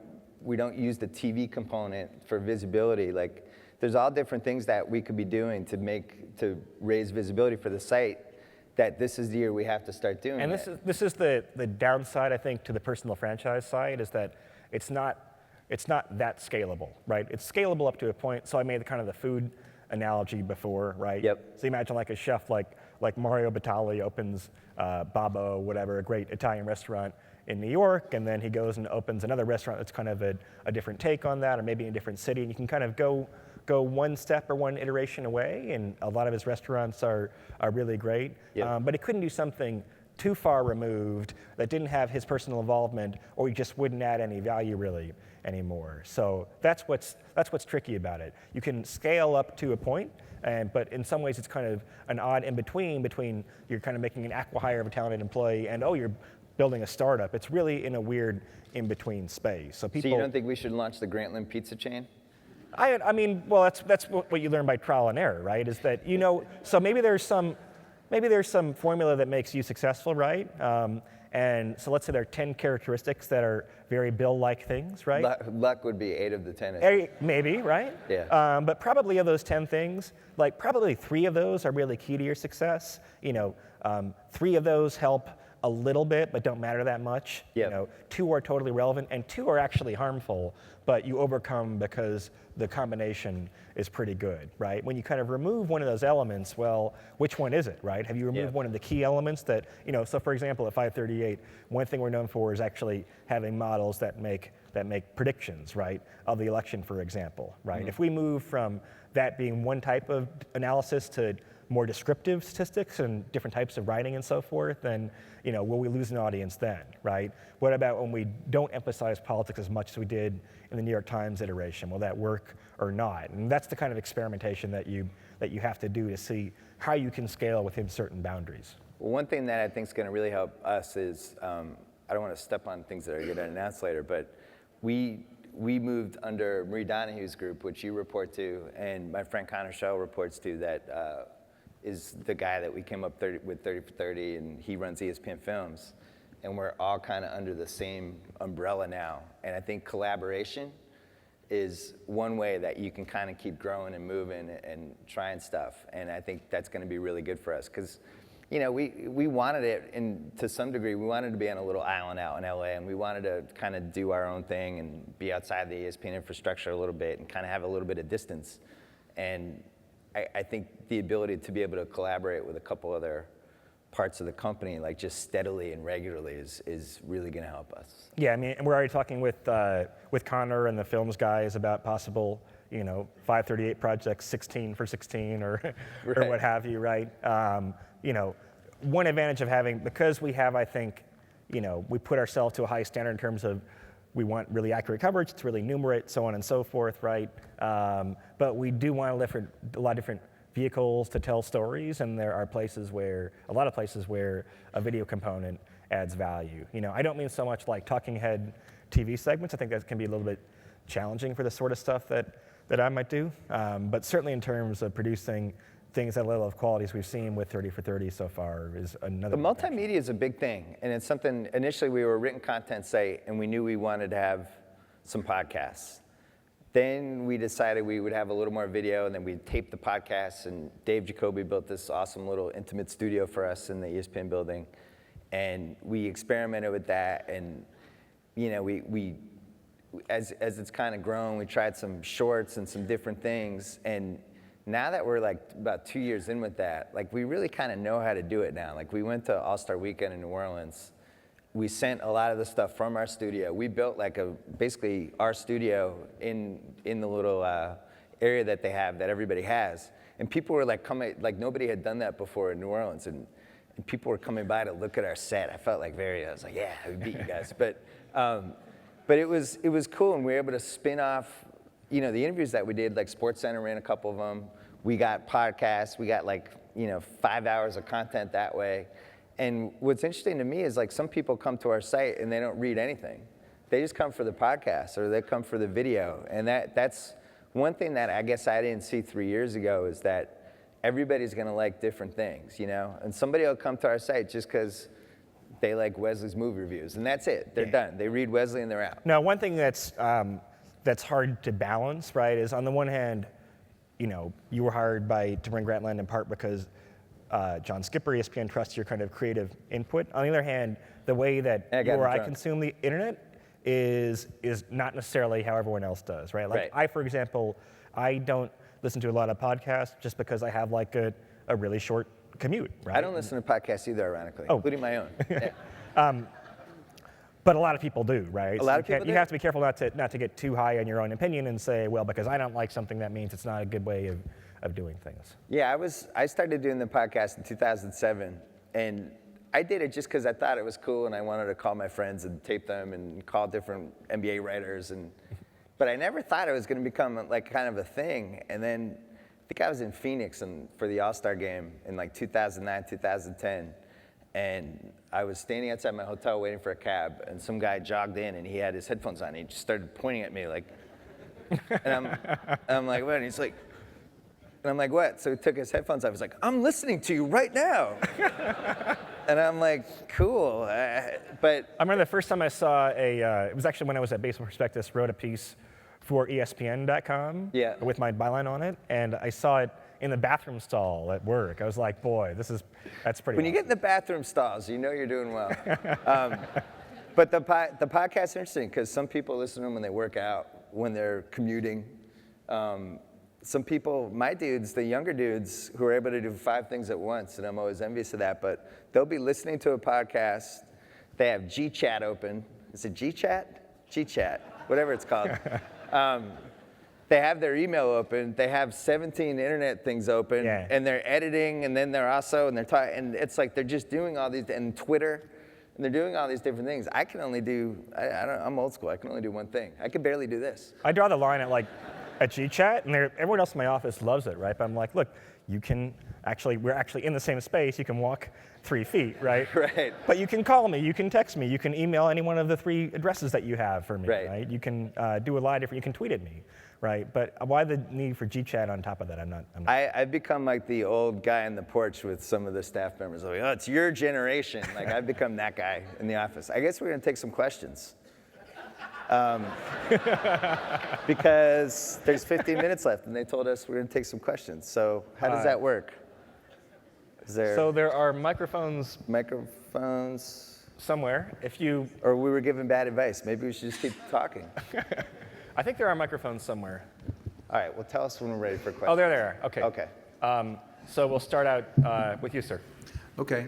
use the TV component for visibility. Like there's all different things that we could be doing to raise visibility for the site, that this is the year we have to start doing. And this is the downside, I think, to the personal franchise side, is that it's not that scalable, right? It's scalable up to a point. So I made the food analogy before, right? Yep. So imagine like a chef like Mario Batali opens Babbo, whatever, a great Italian restaurant in New York, and then he goes and opens another restaurant that's kind of a different take on that, or maybe in a different city, and you can kind of go one step or one iteration away, and a lot of his restaurants are really great. Yep. But he couldn't do something too far removed that didn't have his personal involvement, or he just wouldn't add any value really anymore. So that's what's tricky about it. You can scale up to a point, but in some ways it's kind of an odd in between you're kind of making an acqui-hire of a talented employee and you're building a startup. It's really in a weird in-between space. So people. So you don't think we should launch the Grantland pizza chain? I mean, well, that's what you learn by trial and error, right? Is that so maybe there's some formula that makes you successful, right? And so let's say there are 10 characteristics that are very Bill-like things, right? Luck would be 8 of the 10. Maybe, right? Yeah. But probably of those 10 things, probably 3 of those are really key to your success. 3 of those help a little bit, but don't matter that much. Yep. 2 are totally relevant, and 2 are actually harmful, but you overcome because the combination is pretty good, right? When you kind of remove one of those elements, well, which one is it, right? Have you removed one of the key elements that, so for example, at FiveThirtyEight, one thing we're known for is actually having models that make that make predictions, right, of the election, for example, right? If we move from that being one type of analysis to more descriptive statistics and different types of writing and so forth, then will we lose an audience then, right? What about when we don't emphasize politics as much as we did in the New York Times iteration? Will that work or not? And that's the kind of experimentation that you have to do to see how you can scale within certain boundaries. Well, one thing that I think is going to really help us is, I don't want to step on things that are going to announce later, but we moved under Marie Donahue's group, which you report to, and my friend Connor Shell reports to, that is the guy that we came up with 30 for 30, and he runs ESPN Films. And we're all kind of under the same umbrella now. And I think collaboration is one way that you can kind of keep growing and moving and trying stuff. And I think that's going to be really good for us, because we wanted it, and to some degree, we wanted to be on a little island out in LA, and we wanted to kind of do our own thing and be outside the ESPN infrastructure a little bit and kind of have a little bit of distance. And I think the ability to be able to collaborate with a couple other parts of the company, like just steadily and regularly, is really going to help us. Yeah, I mean, we're already talking with Connor and the films guys about possible, FiveThirtyEight projects, 16 for 16 or or what have you, right? One advantage of having, because we have, I think, we put ourselves to a high standard in terms of we want really accurate coverage, it's really numerate, so on and so forth, right? But we do want a lot of different vehicles to tell stories, and there are a lot of places where a video component adds value. I don't mean so much like talking head TV segments. I think that can be a little bit challenging for the sort of stuff that I might do. But certainly in terms of producing things at a level of quality as we've seen with 30 for 30 so far is another. The multimedia is a big thing, and it's something, initially we were a written content site, and we knew we wanted to have some podcasts. Then we decided we would have a little more video, and then we taped the podcasts, and Dave Jacoby built this awesome little intimate studio for us in the ESPN building, and we experimented with that, and we as it's kind of grown, we tried some shorts and some different things, and now that we're like about 2 years in with that, like we really kind of know how to do it now. Like we went to All-Star Weekend in New Orleans. We sent a lot of the stuff from our studio. We built like basically our studio in the little area that they have, that everybody has. And people were like coming, like nobody had done that before in New Orleans. And people were coming by to look at our set. I felt like I was like, yeah, we beat you guys. But it was cool, and we were able to spin off, the interviews that we did, like SportsCenter ran a couple of them. We got podcasts. We got 5 hours of content that way. And what's interesting to me is like some people come to our site and they don't read anything. They just come for the podcast or they come for the video. And that's one thing that I guess I didn't see 3 years ago, is that everybody's going to like different things, And somebody will come to our site just because they like Wesley's movie reviews, and that's it. They're done. They read Wesley and they're out. Now, one thing that's hard to balance, right, is on the one hand, you were hired to bring Grantland in part because John Skipper, ESPN, trusts your kind of creative input. On the other hand, the way that you or I consume the internet is not necessarily how everyone else does, right? Like I, for example, I don't listen to a lot of podcasts just because I have like a really short commute, right? I don't listen to podcasts either, ironically, including my own. Yeah. But a lot of people do, right? A lot of people do. You have to be careful not to get too high on your own opinion and say, well, because I don't like something, that means it's not a good way of doing things. Yeah, I started doing the podcast in 2007, and I did it just because I thought it was cool, and I wanted to call my friends and tape them and call different NBA writers, but I never thought it was going to become like kind of a thing. And then I think I was in Phoenix for the All-Star game in like 2009, 2010. And I was standing outside my hotel waiting for a cab, and some guy jogged in, and he had his headphones on. He just started pointing at me like, and I'm like, what? And he's like, and I'm like, what? So he took his headphones off. He's like, I'm listening to you right now. And I'm like, cool. But I remember the first time I saw it was actually when I was at Baseball Prospectus, wrote a piece for ESPN.com with my byline on it, and I saw it in the bathroom stall at work. I was like, boy, that's pretty When you get in the bathroom stalls, you know you're doing well. But the podcast is interesting because some people listen to them when they work out, when they're commuting. Some people, my dudes, the younger dudes who are able to do 5 things at once, and I'm always envious of that, but they'll be listening to a podcast. They have G-Chat open. Is it G-Chat? G-Chat. whatever it's called. They have their email open. They have 17 internet things open, and they're editing, and then they're also, and they're talking, and it's like they're just doing all these, and Twitter, and they're doing all these different things. I can only do, I'm old school. I can only do one thing. I could barely do this. I draw the line at GChat, and everyone else in my office loves it, right? But I'm like, look, you can we're actually in the same space. You can walk 3 feet, right? Right. But you can call me, you can text me, you can email any one of the 3 addresses that you have for me, right? You can do a lot of different, you can tweet at me, right? But why the need for GChat on top of that? I'm not. I've become like the old guy on the porch with some of the staff members. Like, oh, it's your generation. Like, I've become that guy in the office. I guess we're gonna take some questions. Because there's 15 minutes left, and they told us we're gonna take some questions. So how does that work? So there are microphones somewhere. Or we were given bad advice. Maybe we should just keep talking. I think there are microphones somewhere. All right, well, tell us when we're ready for questions. Oh, there they are. Okay. Okay. So we'll start out with you, sir. Okay.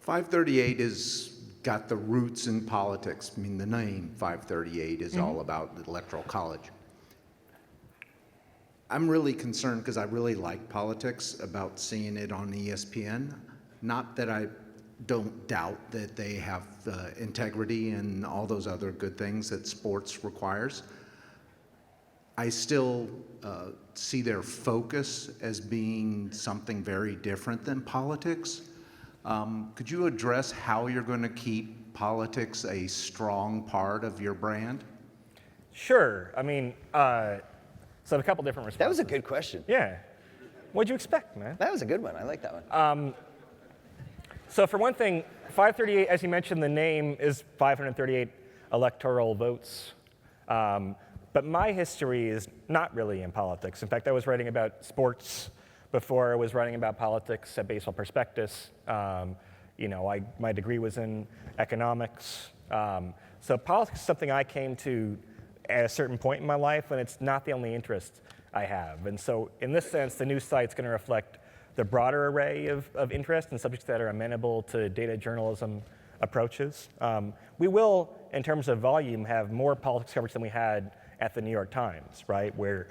538 has got the roots in politics. I mean, the name 538 is all about the Electoral College. I'm really concerned, because I really like politics, about seeing it on ESPN. Not that I don't doubt that they have integrity and all those other good things that sports requires. I still see their focus as being something very different than politics. Could you address how you're going to keep politics a strong part of your brand? Sure. I mean, so I have a couple different responses. That was a good question. Yeah. What'd you expect, man? That was a good one. I like that one. So for one thing, 538, as you mentioned, the name is 538 electoral votes. But my history is not really in politics. In fact, I was writing about sports before I was writing about politics at Baseball Prospectus. My degree was in economics. So politics is something I came to at a certain point in my life, and it's not the only interest I have. And so in this sense, the news site's going to reflect the broader array of interest and subjects that are amenable to data journalism approaches. We will, in terms of volume, have more politics coverage than we had at the New York Times, right? Where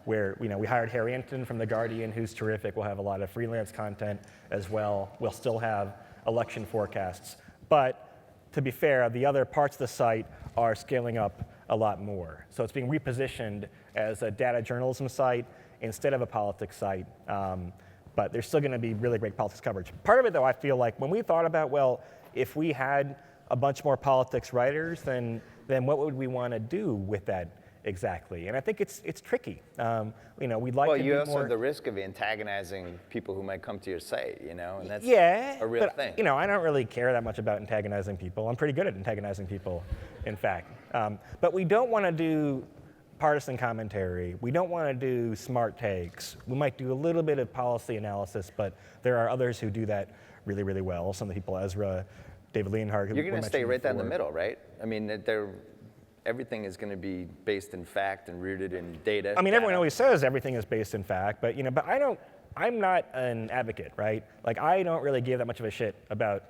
we hired Harry Enton from The Guardian, who's terrific. We'll have a lot of freelance content as well. We'll still have election forecasts. But to be fair, the other parts of the site are scaling up a lot more. So it's being repositioned as a data journalism site instead of a politics site. But there's still going to be really great politics coverage. Part of it, though, I feel like when we thought about, well, if we had a bunch more politics writers, then what would we want to do with that exactly? And I think it's tricky. We'd like to be more. Well, you also have the risk of antagonizing people who might come to your site, and that's a real thing. I don't really care that much about antagonizing people. I'm pretty good at antagonizing people, in fact. But we don't want to do partisan commentary. We don't want to do smart takes. We might do a little bit of policy analysis, but there are others who do that really, really well. Some of the people, Ezra, David Leonhardt. You're going to stay right down the middle, right? I mean, everything is going to be based in fact and rooted in data. I mean, everyone always says everything is based in fact, but I'm not an advocate, right? Like, I don't really give that much of a shit about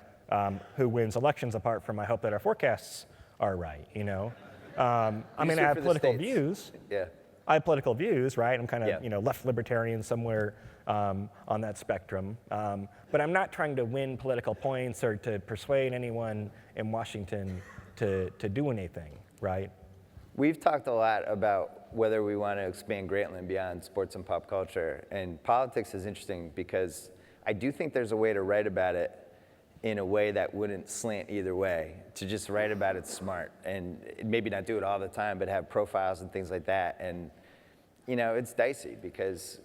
who wins elections, apart from I hope that our forecasts are right, I have political views. Yeah. I have political views, right? I'm kind of, left libertarian somewhere on that spectrum. But I'm not trying to win political points or to persuade anyone in Washington to do anything, right? We've talked a lot about whether we want to expand Grantland beyond sports and pop culture. And politics is interesting because I do think there's a way to write about it in a way that wouldn't slant either way, to just write about it smart and maybe not do it all the time, but have profiles and things like that. And, it's dicey because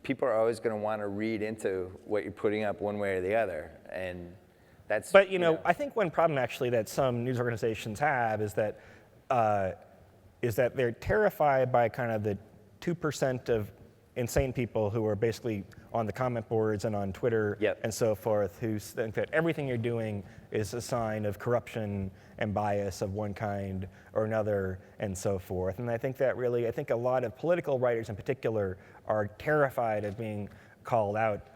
people are always going to want to read into what you're putting up one way or the other. And that's. But, I think one problem actually that some news organizations have is that they're terrified by kind of the 2% of insane people who are basically on the comment boards and on Twitter and so forth, who think that everything you're doing is a sign of corruption and bias of one kind or another and so forth. And I think that really, a lot of political writers in particular are terrified of being called out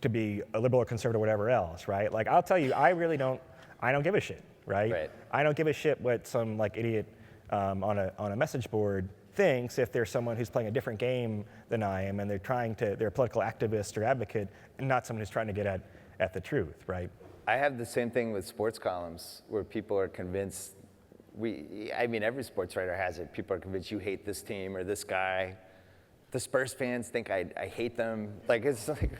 to be a liberal or conservative or whatever else, right? Like, I'll tell you, I don't give a shit right? Right. I don't give a shit what some like idiot on a message board thinks if there's someone who's playing a different game than I am and they're a political activist or advocate and not someone who's trying to get at the truth, right? I have the same thing with sports columns where people are convinced, every sports writer has it. People are convinced you hate this team or this guy. The Spurs fans think I hate them. Like, it's like,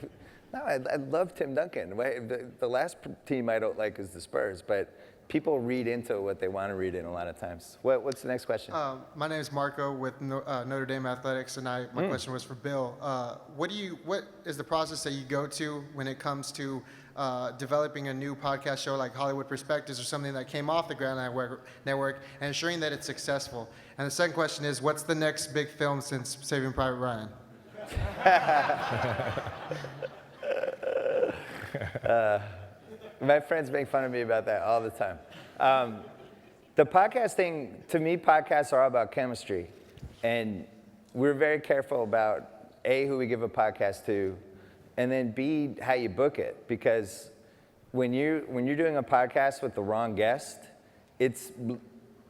no, I love Tim Duncan. The last team I don't like is the Spurs, but people read into what they want to read in a lot of times. What's the next question? My name is Marco with Notre Dame Athletics, and my question was for Bill. What is the process that you go to when it comes to developing a new podcast show like Hollywood Perspectives or something that came off the Grantland network and ensuring that it's successful? And the second question is, what's the next big film since Saving Private Ryan? My friends make fun of me about that all the time. The podcast thing, to me, podcasts are all about chemistry. And we're very careful about, A, who we give a podcast to, and then B, how you book it. Because when you're doing a podcast with the wrong guest, it's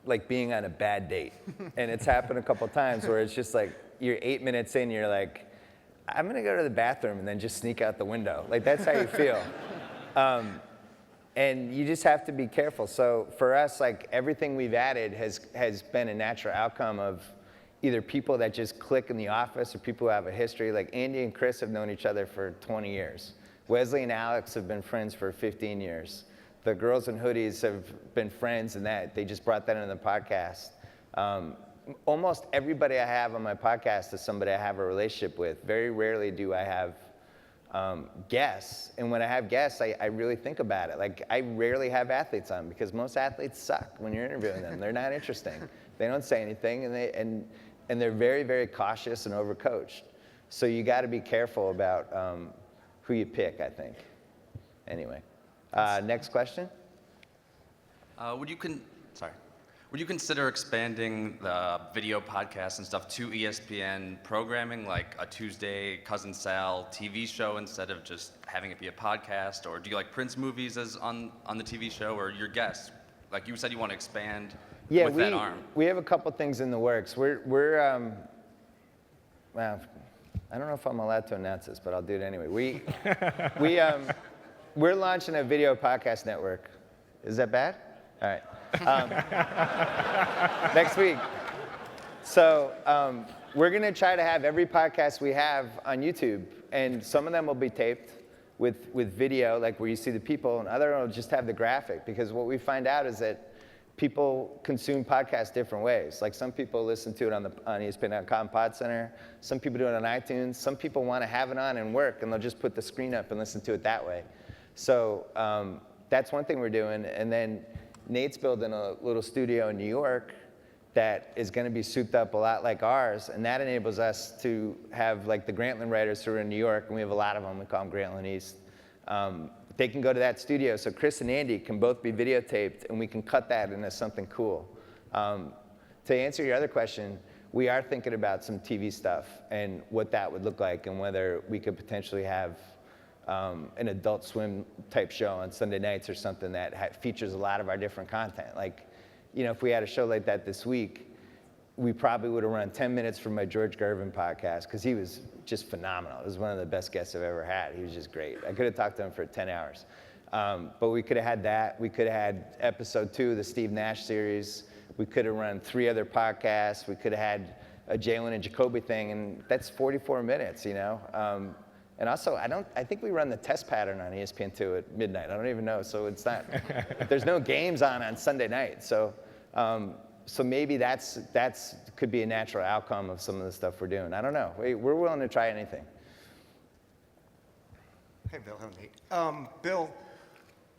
like being on a bad date. And it's happened a couple times where it's just like, you're 8 minutes in, you're like, I'm gonna go to the bathroom and then just sneak out the window. Like, that's how you feel. And you just have to be careful. So for us, like, everything we've added has been a natural outcome of either people that just click in the office or people who have a history. Like, Andy and Chris have known each other for 20 years. Wesley and Alex have been friends for 15 years. The girls in hoodies have been friends, and that they just brought that into the podcast. Almost everybody I have on my podcast is somebody I have a relationship with. Very rarely do I have guests, and when I have guests, I really think about it. Like, I rarely have athletes on because most athletes suck when you're interviewing them. They're not interesting. They don't say anything, and they're very, very cautious and overcoached. So you got to be careful about who you pick, I think. Anyway, next question. Would you consider expanding the video podcasts and stuff to ESPN programming, like a Tuesday Cousin Sal TV show instead of just having it be a podcast? Or do you like Prince movies as on the TV show, or your guests? Like you said, you want to expand with that arm. We have a couple things in the works. Well, I don't know if I'm allowed to announce this, but I'll do it anyway. We're launching a video podcast network. Is that bad? All right. Next week. So we're going to try to have every podcast we have on YouTube, and some of them will be taped with video, like where you see the people, and other will just have the graphic, because what we find out is that people consume podcasts different ways. Like, some people listen to it on ESPN.com Pod Center. Some people do it on iTunes. Some people want to have it on and work, and they'll just put the screen up and listen to it that way. So that's one thing we're doing. And then Nate's building a little studio in New York that is going to be souped up a lot like ours, and that enables us to have, like, the Grantland writers who are in New York, and we have a lot of them. We call them Grantland East. They can go to that studio, so Chris and Andy can both be videotaped, and we can cut that into something cool. To answer your other question, we are thinking about some TV stuff and what that would look like, and whether we could potentially have an Adult Swim type show on Sunday nights or something that features a lot of our different content. Like, you know, if we had a show like that this week, we probably would have run 10 minutes from my George Gervin podcast, because he was just phenomenal. It was one of the best guests I've ever had. He was just great. I could have talked to him for 10 hours. But we could have had that. We could have had episode 2 of the Steve Nash series. We could have run 3 other podcasts. We could have had a Jalen and Jacoby thing, and that's 44 minutes, you know? And also, I think we run the test pattern on ESPN2 at midnight. I don't even know, so it's not, there's no games on Sunday night. So maybe that's could be a natural outcome of some of the stuff we're doing. I don't know. We're willing to try anything. Hey, Bill. Hey, Nate. Bill,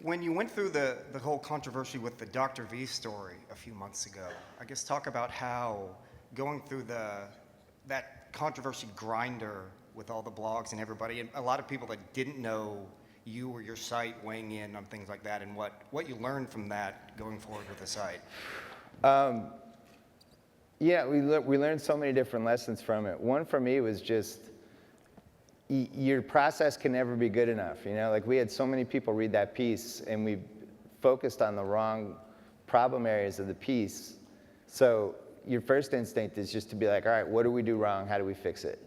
when you went through the whole controversy with the Dr. V story a few months ago, I guess talk about how going through that controversy grinder with all the blogs and everybody, and a lot of people that didn't know you or your site weighing in on things like that, and what you learned from that going forward with the site. Yeah, we learned so many different lessons from it. One for me was just, your process can never be good enough. You know, like, we had so many people read that piece, and we focused on the wrong problem areas of the piece. So your first instinct is just to be like, all right, what do we do wrong? How do we fix it?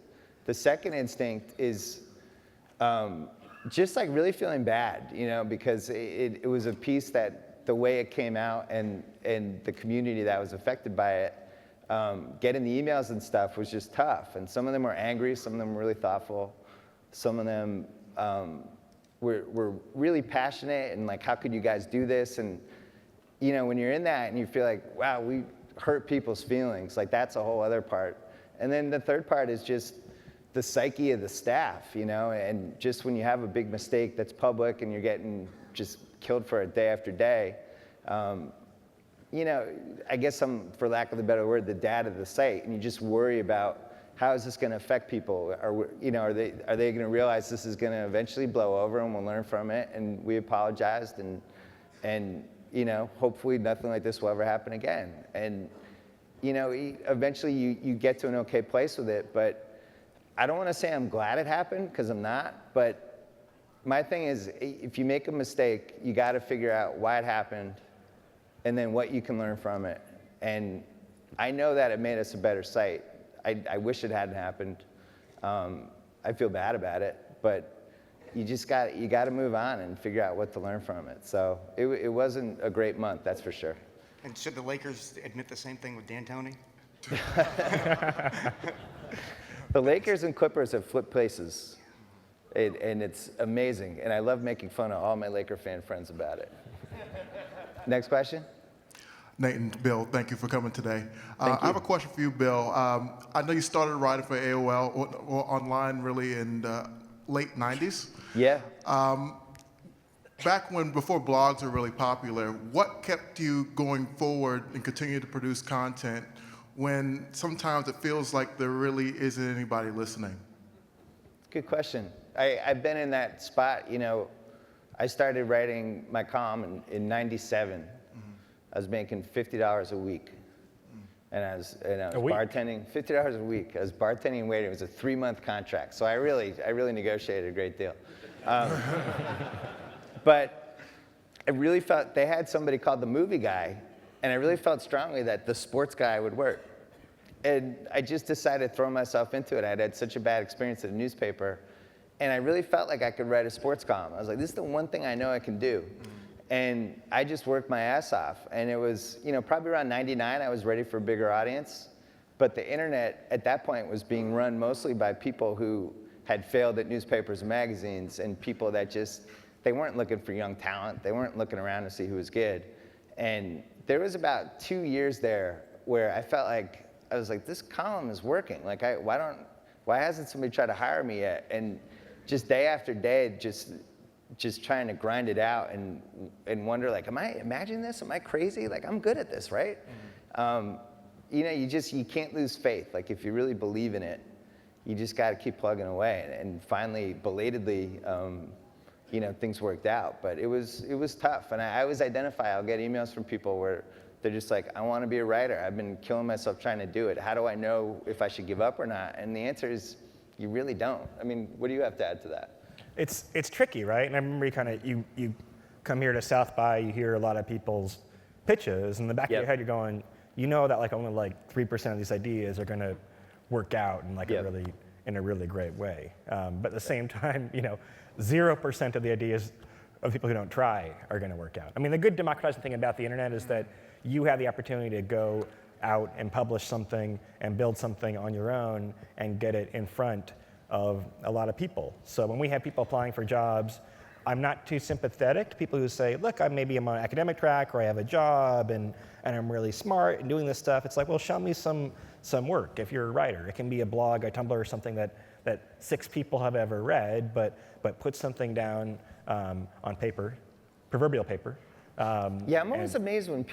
The second instinct is just like really feeling bad, you know, because it was a piece that the way it came out and the community that was affected by it, getting the emails and stuff was just tough. And some of them were angry, some of them were really thoughtful, some of them were really passionate and like, how could you guys do this? And you know, when you're in that and you feel like, wow, we hurt people's feelings, like that's a whole other part. And then the third part is just the psyche of the staff, you know, and just when you have a big mistake that's public and you're getting just killed for it day after day, you know, I guess I'm, for lack of a better word, the dad of the site, and you just worry about how is this going to affect people? You know, are they going to realize this is going to eventually blow over and we'll learn from it? And we apologized, and you know, hopefully nothing like this will ever happen again. And you know, eventually you get to an okay place with it, but I don't want to say I'm glad it happened, because I'm not, but my thing is, if you make a mistake, you got to figure out why it happened and then what you can learn from it. And I know that it made us a better site. I wish it hadn't happened. I feel bad about it, but you got to move on and figure out what to learn from it. So it wasn't a great month, that's for sure. And should the Lakers admit the same thing with D'Antoni? The Lakers and Clippers have flipped places, and it's amazing. And I love making fun of all my Laker fan friends about it. Next question. Nate and Bill, thank you for coming today. Thank you. I have a question for you, Bill. I know you started writing for AOL or online really in the late 90s. Yeah. Back before blogs were really popular, what kept you going forward and continue to produce content when sometimes it feels like there really isn't anybody listening? Good question. I've been in that spot, you know. I started writing my column in 97. Mm-hmm. I was making $50 a week. And I was bartending, $50 a week. I was bartending and waiting. It was a 3-month contract. So I really negotiated a great deal. But I really felt they had somebody called the movie guy, and I really felt strongly that the sports guy would work. And I just decided to throw myself into it. I'd had such a bad experience at a newspaper, and I really felt like I could write a sports column. I was like, this is the one thing I know I can do. And I just worked my ass off. And it was, you know, probably around 99, I was ready for a bigger audience. But the internet at that point was being run mostly by people who had failed at newspapers and magazines, and people that just, they weren't looking for young talent. They weren't looking around to see who was good. And there was about 2 years there where I felt like, I was like, this column is working. Like, why hasn't somebody tried to hire me yet? And just day after day, just trying to grind it out and wonder, like, am I imagining this? Am I crazy? Like, I'm good at this, right? Mm-hmm. You know, you can't lose faith. Like, if you really believe in it, you just got to keep plugging away. And finally, belatedly, you know, things worked out. But it was tough. And I always identify, I'll get emails from people where they're just like, I want to be a writer. I've been killing myself trying to do it. How do I know if I should give up or not? And the answer is, you really don't. I mean, what do you have to add to that? It's tricky, right? And I remember you come here to South by, you hear a lot of people's pitches, and in the back of your head you're going, you know that like only like 3% of these ideas are going to work out in like in a really great way. But at the same time, you know, 0% of the ideas of people who don't try are going to work out. I mean, the good democratizing thing about the internet is that you have the opportunity to go out and publish something and build something on your own and get it in front of a lot of people. So when we have people applying for jobs, I'm not too sympathetic to people who say, look, I'm on an academic track, or I have a job and I'm really smart and doing this stuff. It's like, well, show me some work if you're a writer. It can be a blog, a Tumblr, or something that 6 people have ever read, but put something down on paper, proverbial paper. Yeah, I'm always amazed when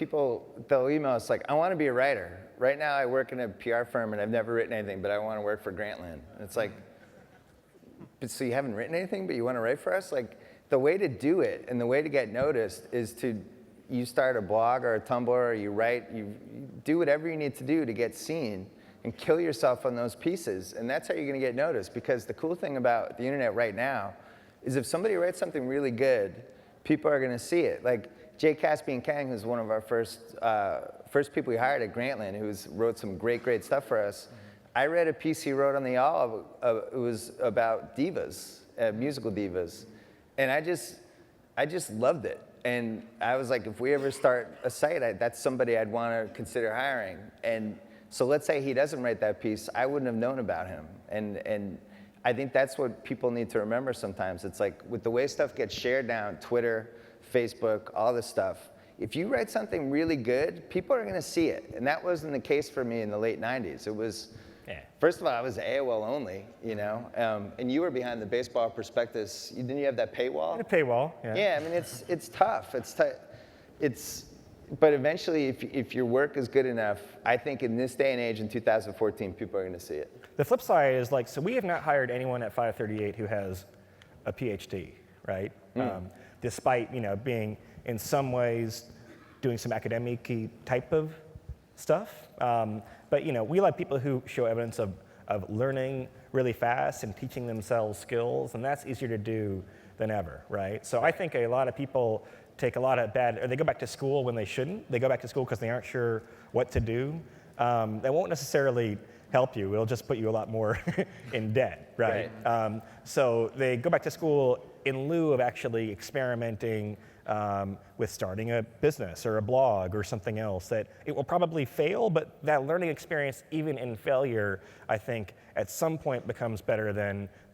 they'll email us like, I want to be a writer. Right now I work in a PR firm and I've never written anything, but I want to work for Grantland. And it's like, so you haven't written anything, but you want to write for us? Like, the way to do it and the way to get noticed is you start a blog or a Tumblr, or you write, you do whatever you need to do to get seen and kill yourself on those pieces. And that's how you're going to get noticed, because the cool thing about the internet right now is if somebody writes something really good, people are going to see it. Like, Jay Caspian Kang, who's one of our first people we hired at Grantland, who wrote some great stuff for us. I read a piece he wrote on the All. It was about divas, musical divas, and I just loved it. And I was like, if we ever start a site, that's somebody I'd want to consider hiring. And so let's say he doesn't write that piece, I wouldn't have known about him. And I think that's what people need to remember sometimes. It's like with the way stuff gets shared now, Twitter, Facebook, all this stuff, if you write something really good, people are going to see it. And that wasn't the case for me in the late 90s. It was, first of all, I was AOL only, you know, and you were behind the baseball prospectus. Didn't you have that paywall? A paywall, yeah. Yeah, I mean, it's tough. But eventually, if your work is good enough, I think in this day and age, in 2014, people are going to see it. The flip side is like, so we have not hired anyone at 538 who has a PhD, right? Despite, you know, being in some ways doing some academic-y type of stuff. But, you know, we like people who show evidence of learning really fast and teaching themselves skills, and that's easier to do than ever, right? So I think a lot of people take a lot of or they go back to school when they shouldn't. They go back to school because they aren't sure what to do. That won't necessarily help you. It'll just put you a lot more in debt, right? So they go back to school in lieu of actually experimenting with starting a business or a blog or something else that it will probably fail, but that learning experience, even in failure, I think at some point becomes better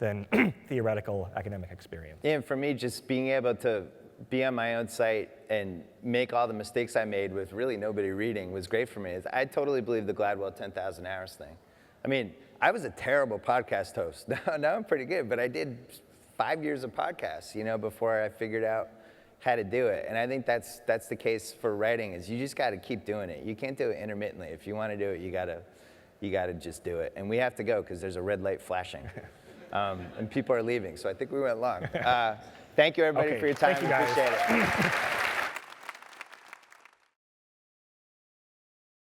than theoretical academic experience. Yeah, and for me, just being able to be on my own site and make all the mistakes I made with really nobody reading was great for me. I totally believe the Gladwell 10,000 hours thing. I mean, I was a terrible podcast host. Now I'm pretty good, but I did 5 years of podcasts, you know, before I figured out how to do it. And I think that's the case for writing, is you just got to keep doing it. You can't do it intermittently. If you want to do it, you got to just do it. And we have to go because there's a red light flashing. And people are leaving, so I think we went long. Thank you, everybody, for your time. Thank you, guys. Appreciate it.